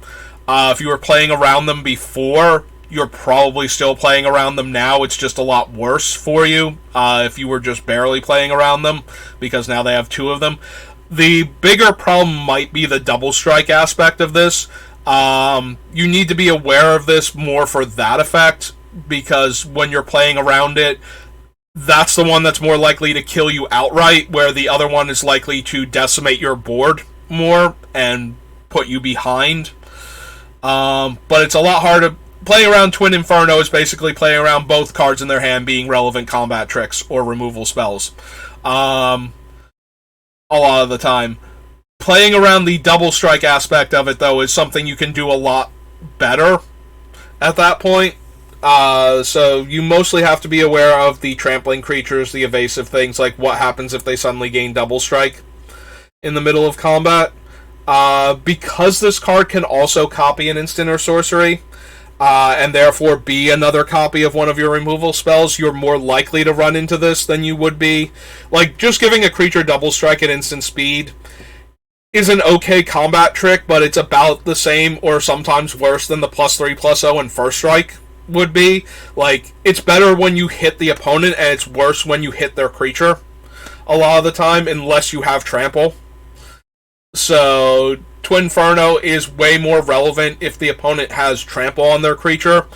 If you were playing around them before, you're probably still playing around them now. It's just a lot worse for you if you were just barely playing around them, because now they have 2 of them. The bigger problem might be the double strike aspect of this. You need to be aware of this more for that effect, because when you're playing around it, that's the one that's more likely to kill you outright, where the other one is likely to decimate your board more and put you behind. But it's a lot harder. Playing around Twin Inferno is basically playing around both cards in their hand being relevant combat tricks or removal spells. A lot of the time. Playing around the double strike aspect of it, though, is something you can do a lot better at that point. So you mostly have to be aware of the trampling creatures, the evasive things, like what happens if they suddenly gain double strike in the middle of combat. Because this card can also copy an instant or sorcery, and therefore be another copy of one of your removal spells, you're more likely to run into this than you would be. Like, just giving a creature double strike at instant speed is an okay combat trick, but it's about the same or sometimes worse than the +3/+0 and first strike would be. Like, it's better when you hit the opponent, and it's worse when you hit their creature a lot of the time, unless you have Trample. So, Twinferno is way more relevant if the opponent has Trample on their creature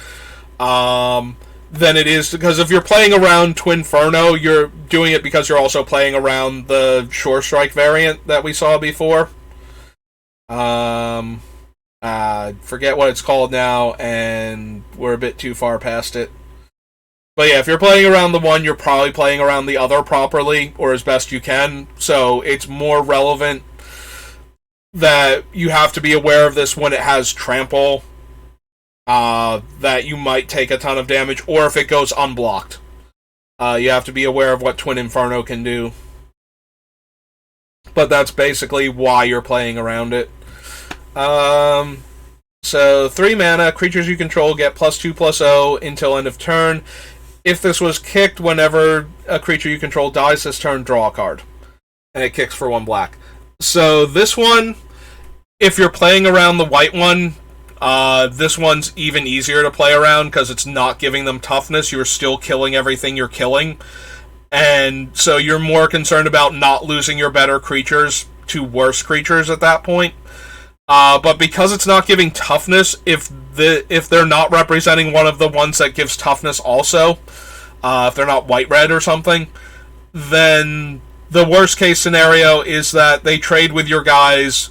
than it is, because if you're playing around Twinferno, you're doing it because you're also playing around the Shore Strike variant that we saw before. Forget what it's called now, and we're a bit too far past it. But yeah, if you're playing around the one, you're probably playing around the other properly, or as best you can, so it's more relevant that you have to be aware of this when it has Trample, that you might take a ton of damage, or if it goes unblocked. You have to be aware of what Twin Inferno can do. But that's basically why you're playing around it. So, 3 mana, creatures you control get +2/+0 until end of turn. If this was kicked, whenever a creature you control dies this turn, draw a card. and it kicks for 1 black. So this one, if you're playing around the white one, this one's even easier to play around because it's not giving them toughness. You're still killing everything you're killing. And so you're more concerned about not losing your better creatures to worse creatures at that point. But because it's not giving toughness, if they're not representing one of the ones that gives toughness also, if they're not white-red or something, then the worst case scenario is that they trade with your guys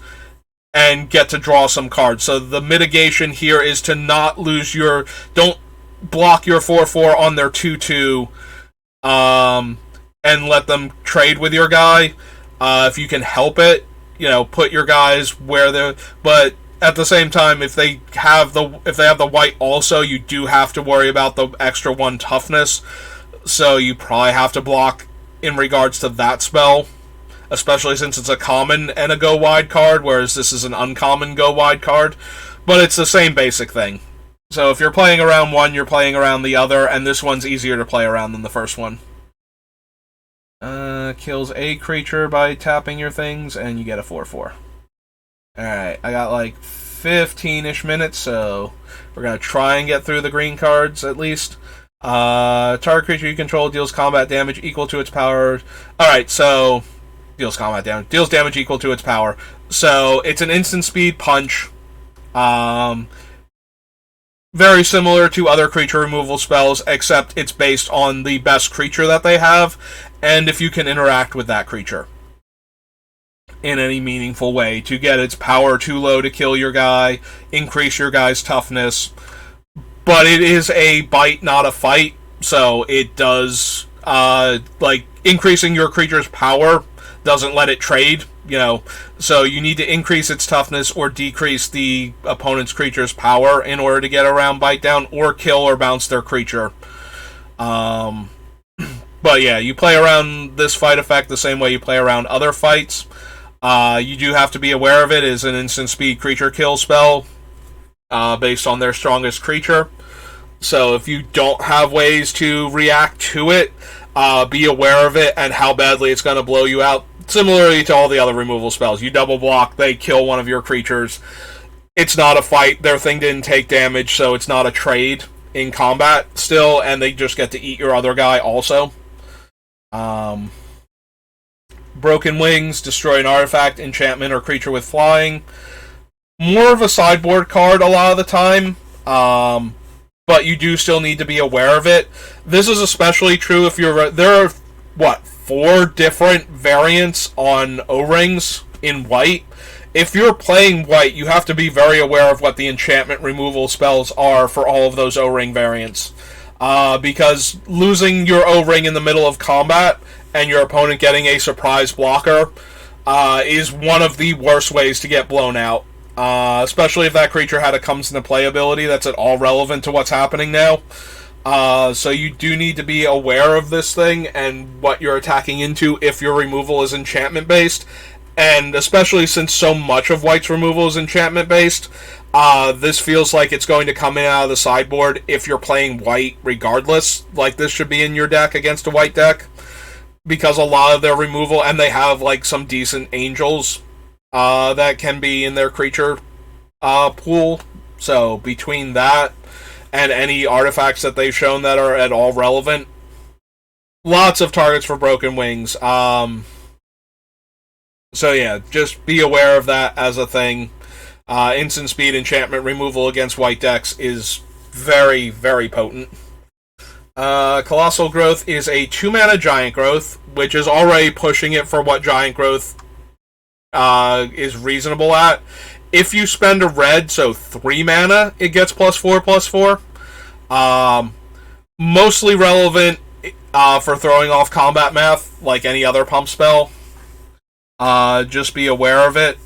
and get to draw some cards. So the mitigation here is to not lose your... Don't block your 4/4 on their 2/2 and let them trade with your guy. If you can help it, put your guys where they're... But at the same time, if they have the white also, you do have to worry about the extra 1 toughness. So you probably have to block in regards to that spell, especially since it's a common and a go wide card, whereas this is an uncommon go wide card. But it's the same basic thing. So if you're playing around one, you're playing around the other, and this one's easier to play around than the first one. Kills a creature by tapping your things, and you get a 4/4. Alright, I got like 15-ish minutes, so we're going to try and get through the green cards at least. Target creature you control deals combat damage equal to its power. Alright, so... Deals combat damage. Deals damage equal to its power. So, it's an instant speed punch. Very similar to other creature removal spells, except it's based on the best creature that they have, and if you can interact with that creature in any meaningful way to get its power too low to kill your guy, increase your guy's toughness. But it is a bite, not a fight, so it does, increasing your creature's power doesn't let it trade, so you need to increase its toughness or decrease the opponent's creature's power in order to get around bite down, or kill or bounce their creature. But yeah, you play around this fight effect the same way you play around other fights. You do have to be aware of it. It is an instant speed creature kill spell, based on their strongest creature. So if you don't have ways to react to it, be aware of it and how badly it's going to blow you out. Similarly to all the other removal spells. You double block, they kill one of your creatures. It's not a fight, their thing didn't take damage, so it's not a trade in combat still, and they just get to eat your other guy also. Broken Wings, destroy an artifact, enchantment, or creature with flying. More of a sideboard card a lot of the time, but you do still need to be aware of it. This is especially true if you're... There are, 4 different variants on O-Rings in white. If you're playing white, you have to be very aware of what the enchantment removal spells are for all of those O-Ring variants. Because losing your O-Ring in the middle of combat and your opponent getting a surprise blocker is one of the worst ways to get blown out. Especially if that creature had a comes into play ability that's at all relevant to what's happening now. So you do need to be aware of this thing and what you're attacking into if your removal is enchantment based. And especially since so much of white's removal is enchantment based, this feels like it's going to come in out of the sideboard if you're playing white regardless. Like, this should be in your deck against a white deck, because a lot of their removal, and they have some decent angels that can be in their creature pool. So between that and any artifacts that they've shown that are at all relevant, lots of targets for Broken Wings. So yeah, just be aware of that as a thing. Instant speed enchantment removal against white decks is very, very potent. Colossal Growth is a 2-mana Giant Growth, which is already pushing it for what Giant Growth is reasonable at. If you spend a red, so 3 mana, it gets +4/+4. Mostly relevant for throwing off combat math, like any other pump spell. Just be aware of it.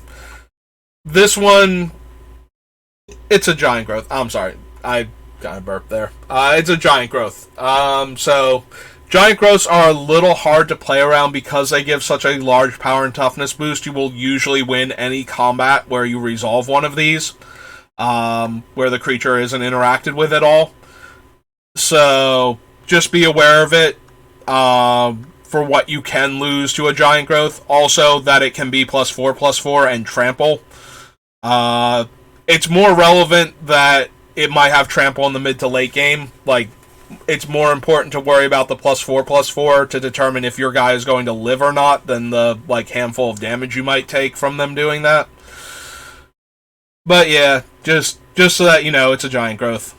This one, it's a Giant Growth. I'm sorry, I kind of burped there. It's a Giant Growth. So Giant Growths are a little hard to play around because they give such a large power and toughness boost. You will usually win any combat where you resolve one of these, where the creature isn't interacted with at all. So just be aware of it. for what you can lose to a Giant Growth. Also, that it can be +4/+4 and Trample. It's more relevant that it might have Trample in the mid to late game. Like, it's more important to worry about the +4/+4 to determine if your guy is going to live or not than the, like, handful of damage you might take from them doing that. But yeah, just so that you know, it's a Giant Growth.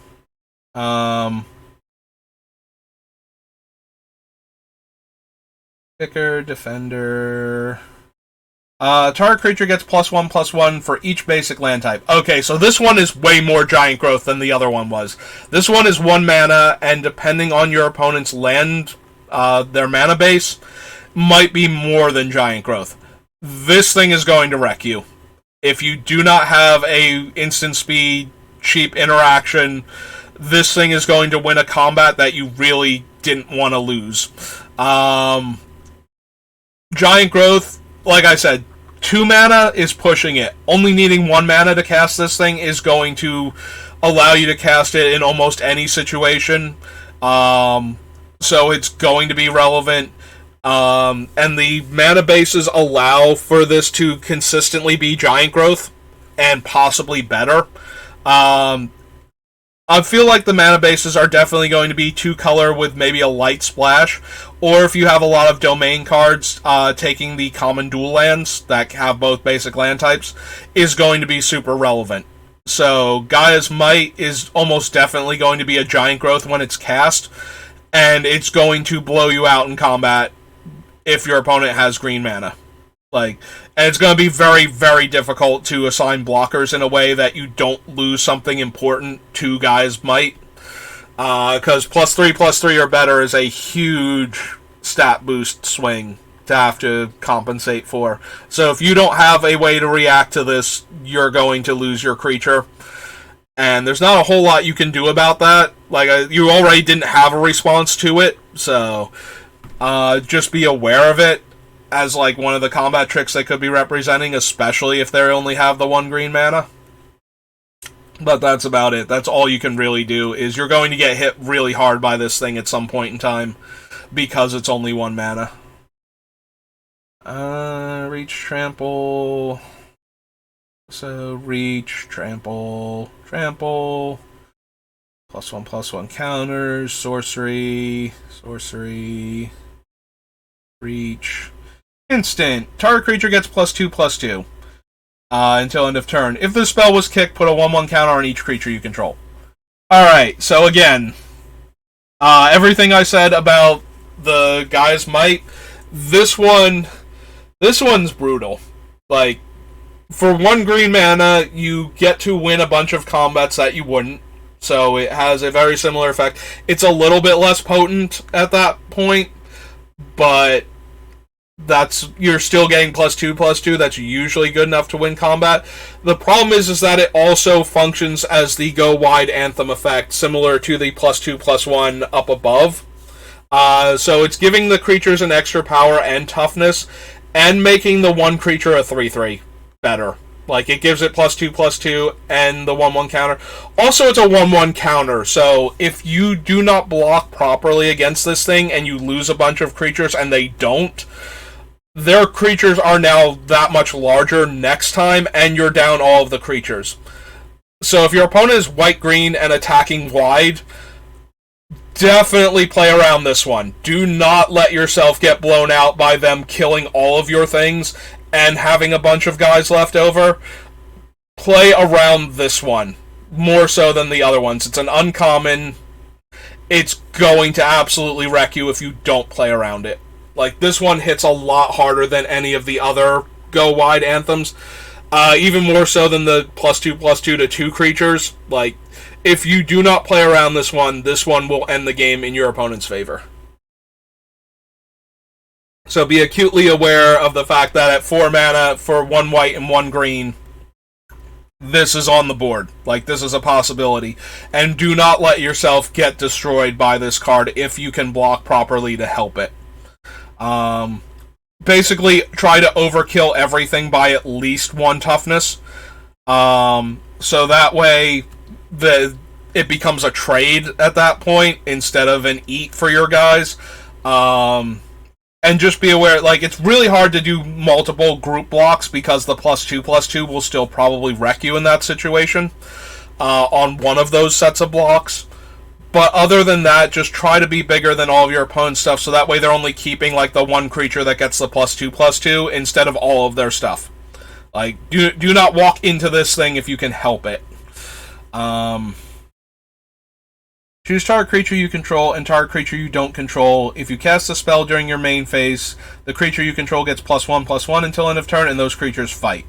Picker, Defender. Target creature gets +1/+1 for each basic land type. Okay, so this one is way more Giant Growth than the other one was. This one is 1 mana, and depending on your opponent's land, their mana base, might be more than Giant Growth. This thing is going to wreck you. If you do not have a instant speed, cheap interaction, this thing is going to win a combat that you really didn't want to lose. Giant Growth, like I said, 2 mana is pushing it. Only needing 1 mana to cast this thing is going to allow you to cast it in almost any situation. So it's going to be relevant. And the mana bases allow for this to consistently be Giant Growth, and possibly better. I feel like the mana bases are definitely going to be 2-color with maybe a light splash, or if you have a lot of domain cards, taking the common dual lands that have both basic land types is going to be super relevant. So Gaia's Might is almost definitely going to be a Giant Growth when it's cast, and it's going to blow you out in combat if your opponent has green mana. And it's going to be very, very difficult to assign blockers in a way that you don't lose something important to Gaia's Might. Because +3/+3 or better is a huge stat boost swing to have to compensate for. So if you don't have a way to react to this, you're going to lose your creature. And there's not a whole lot you can do about that. You already didn't have a response to it, so just be aware of it as one of the combat tricks they could be representing, especially if they only have the 1 green mana. But that's about it. That's all you can really do, is you're going to get hit really hard by this thing at some point in time, because it's only 1 mana. Reach, Trample. So, Reach, Trample, Trample. +1/+1 counters, Sorcery, Reach. Instant. Target creature gets +2/+2 until end of turn. If the spell was kicked, put a 1/1 counter on each creature you control. Alright, so again, everything I said about the Gaia's Might, this one's brutal. For 1 green mana, you get to win a bunch of combats that you wouldn't. So it has a very similar effect. It's a little bit less potent at that point, but you're still getting +2/+2. That's usually good enough to win combat. The problem is that it also functions as the Go Wide Anthem effect, similar to the +2/+1 up above. So it's giving the creatures an extra power and toughness, and making the 1 creature a 3/3 better. It gives it +2/+2 and the 1/1 counter. Also, it's a 1/1 counter, so if you do not block properly against this thing and you lose a bunch of creatures and they don't, their creatures are now that much larger next time, and you're down all of the creatures. So if your opponent is white-green and attacking wide, definitely play around this one. Do not let yourself get blown out by them killing all of your things and having a bunch of guys left over. Play around this one, more so than the other ones. It's an uncommon. It's going to absolutely wreck you if you don't play around it. This one hits a lot harder than any of the other Go Wide Anthems. Even more so than the +2/+2 to 2 creatures. If you do not play around this one will end the game in your opponent's favor. So be acutely aware of the fact that at 4 mana for 1 white and 1 green, this is on the board. This is a possibility. And do not let yourself get destroyed by this card if you can block properly to help it. Basically, try to overkill everything by at least 1 toughness. So that way, it becomes a trade at that point, instead of an eat for your guys. And just be aware, like, it's really hard to do multiple group blocks because the +2/+2 will still probably wreck you in that situation on one of those sets of blocks. But other than that, just try to be bigger than all of your opponent's stuff, so that way they're only keeping, like, the one creature that gets the +2/+2 instead of all of their stuff. Like, do not walk into this thing if you can help it. Choose target creature you control and target creature you don't control. If you cast a spell during your main phase, the creature you control gets +1/+1 until end of turn, and those creatures fight.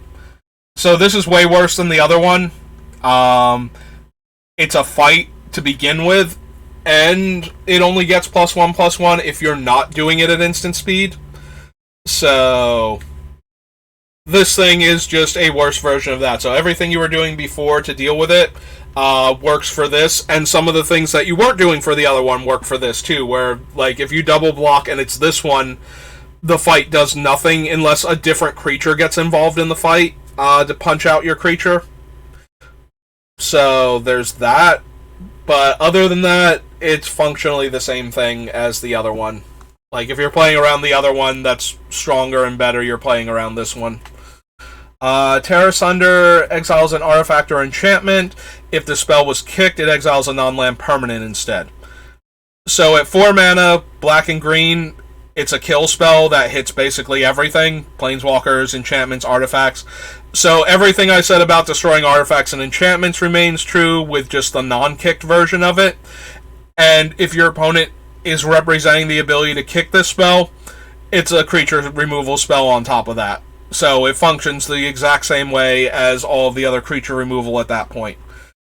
So this is way worse than the other one. It's a fight to begin with, and it only gets +1/+1 if you're not doing it at instant speed. So this thing is just a worse version of that. So everything you were doing before to deal with it works for this, and some of the things that you weren't doing for the other one work for this too, where, like, if you double block and it's this one, the fight does nothing unless a different creature gets involved in the fight to punch out your creature. So there's that, but other than that, it's functionally the same thing as the other one. Like, if you're playing around the other one that's stronger and better, you're playing around this one. Tear Asunder exiles an artifact or enchantment. If the spell was kicked, it exiles a non-land permanent instead. So at 4 mana, black and green, it's a kill spell that hits basically everything. Planeswalkers, enchantments, artifacts. So everything I said about destroying artifacts and enchantments remains true with just the non-kicked version of it. And if your opponent is representing the ability to kick this spell, it's a creature removal spell on top of that. So it functions the exact same way as all of the other creature removal at that point.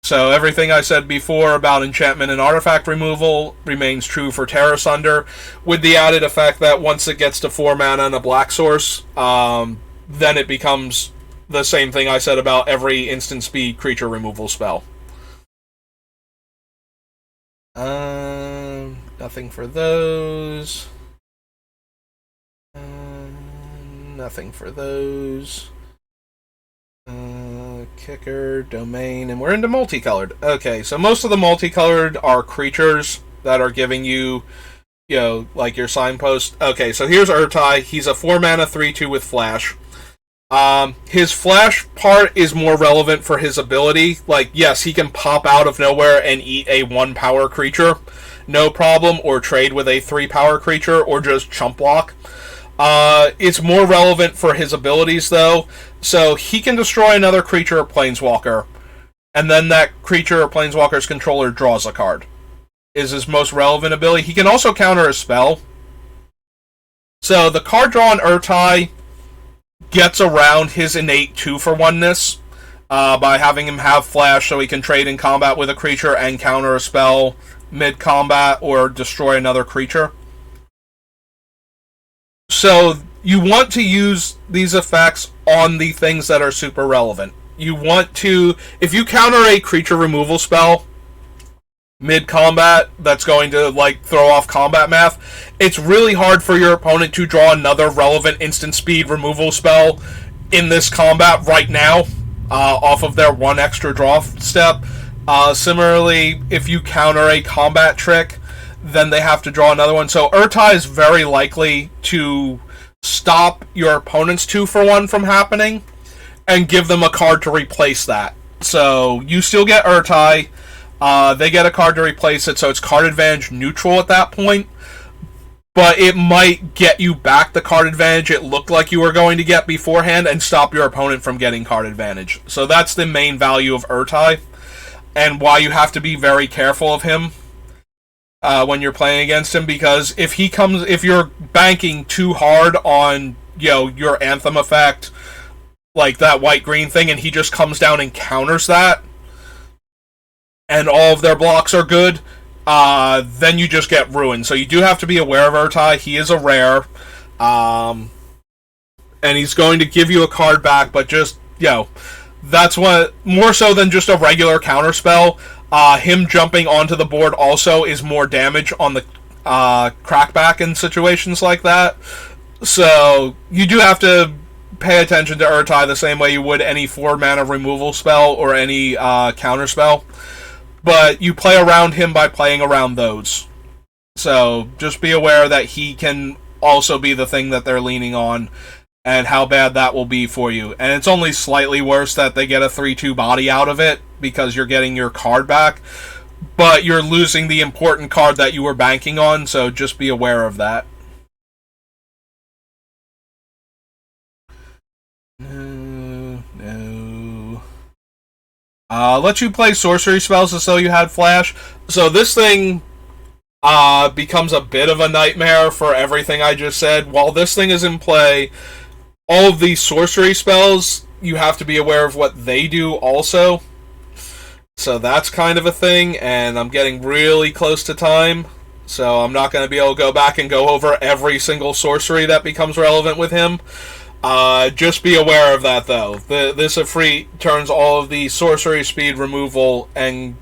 So everything I said before about enchantment and artifact removal remains true for Tear Asunder, with the added effect that once it gets to 4 mana and a black source, then it becomes the same thing I said about every instant speed creature removal spell. Nothing for those. Nothing for those. Kicker, domain, and we're into multicolored. Okay, so most of the multicolored are creatures that are giving you, like your signpost. Okay, so here's Urtai. He's a 4 mana 3/2 with flash. His flash part is more relevant for his ability. Like, yes, he can pop out of nowhere and eat a 1 power creature, no problem, or trade with a 3 power creature, or just chump block. It's more relevant for his abilities, though. So he can destroy another creature or planeswalker, and then that creature or planeswalker's controller draws a card. Is his most relevant ability. He can also counter a spell. So the card draw on Urtai gets around his innate 2-for-1-ness by having him have flash so he can trade in combat with a creature and counter a spell mid-combat or destroy another creature. So you want to use these effects on the things that are super relevant. You want to, if you counter a creature removal spell mid-combat that's going to, like, throw off combat math, it's really hard for your opponent to draw another relevant instant speed removal spell in this combat right now off of their 1 extra draw step. Similarly, if you counter a combat trick, then they have to draw another one. So Urtai is very likely to stop your opponent's 2-for-1 from happening and give them a card to replace that. So you still get Urtai. They get a card to replace it, so it's card advantage neutral at that point. But it might get you back the card advantage it looked like you were going to get beforehand and stop your opponent from getting card advantage. So that's the main value of Urtai, and why you have to be very careful of him when you're playing against him, because if you're banking too hard on your Anthem effect, like that white-green thing, and he just comes down and counters that, and all of their blocks are good, then you just get ruined. So you do have to be aware of Urtai. He is a rare, and he's going to give you a card back, but just, that's what, more so than just a regular counterspell. Him jumping onto the board also is more damage on the crackback in situations like that. So you do have to pay attention to Urtai the same way you would any 4-mana removal spell or any counter spell. But you play around him by playing around those. So just be aware that he can also be the thing that they're leaning on, and how bad that will be for you. And it's only slightly worse that they get a 3-2 body out of it, because you're getting your card back, but you're losing the important card that you were banking on, so just be aware of that. No. Let you play sorcery spells as though you had flash. So this thing becomes a bit of a nightmare for everything I just said. While this thing is in play, all of these sorcery spells, you have to be aware of what they do also. So that's kind of a thing, and I'm getting really close to time, so I'm not going to be able to go back and go over every single sorcery that becomes relevant with him. Just be aware of that, though. This Ifrit turns all of the sorcery speed removal and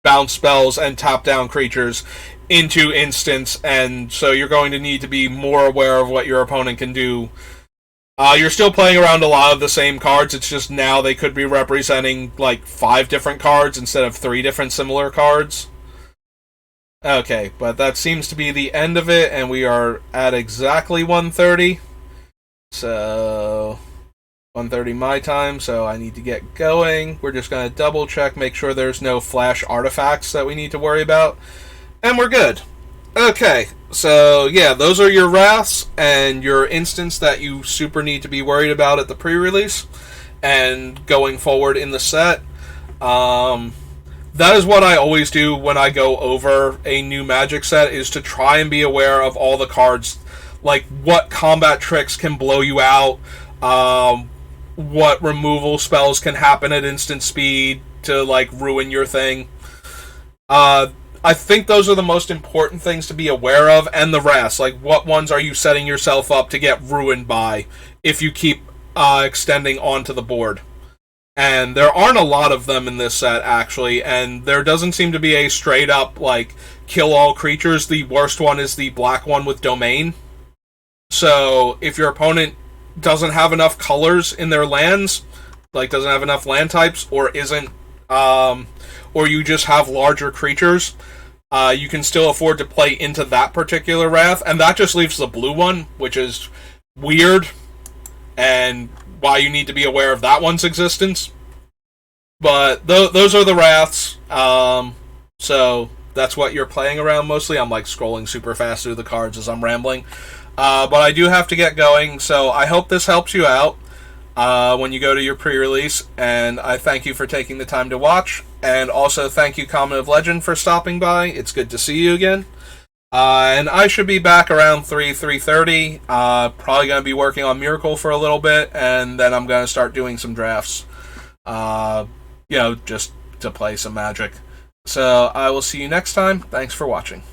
bounce spells and tap-down creatures into instants, and so you're going to need to be more aware of what your opponent can do. You're still playing around a lot of the same cards, it's just now they could be representing, like, 5 different cards instead of 3 different similar cards. Okay, but that seems to be the end of it, and we are at exactly 1:30. So, 1:30 my time, so I need to get going. We're just going to double check, make sure there's no flash artifacts that we need to worry about. And we're good. Okay, so yeah, those are your wraths and your instants that you super need to be worried about at the pre-release and going forward in the set. That is what I always do when I go over a new Magic set, is to try and be aware of all the cards, like what combat tricks can blow you out, what removal spells can happen at instant speed to like ruin your thing. I think those are the most important things to be aware of, and the rest. Like, what ones are you setting yourself up to get ruined by if you keep extending onto the board? And there aren't a lot of them in this set, actually, and there doesn't seem to be a straight-up, like, kill all creatures. The worst one is the black one with Domain. So, if your opponent doesn't have enough colors in their lands, like, doesn't have enough land types, or isn't, or you just have larger creatures, you can still afford to play into that particular Wrath, and that just leaves the blue one, which is weird, and why you need to be aware of that one's existence. But those are the Wraths, so that's what you're playing around mostly. I'm like scrolling super fast through the cards as I'm rambling. But I do have to get going, so I hope this helps you out when you go to your pre-release, and I thank you for taking the time to watch, and also thank you, Common of Legend, for stopping by. It's good to see you again. And I should be back around 3:30. Probably going to be working on Miracle for a little bit, and then I'm going to start doing some drafts. Just to play some Magic. So I will see you next time. Thanks for watching.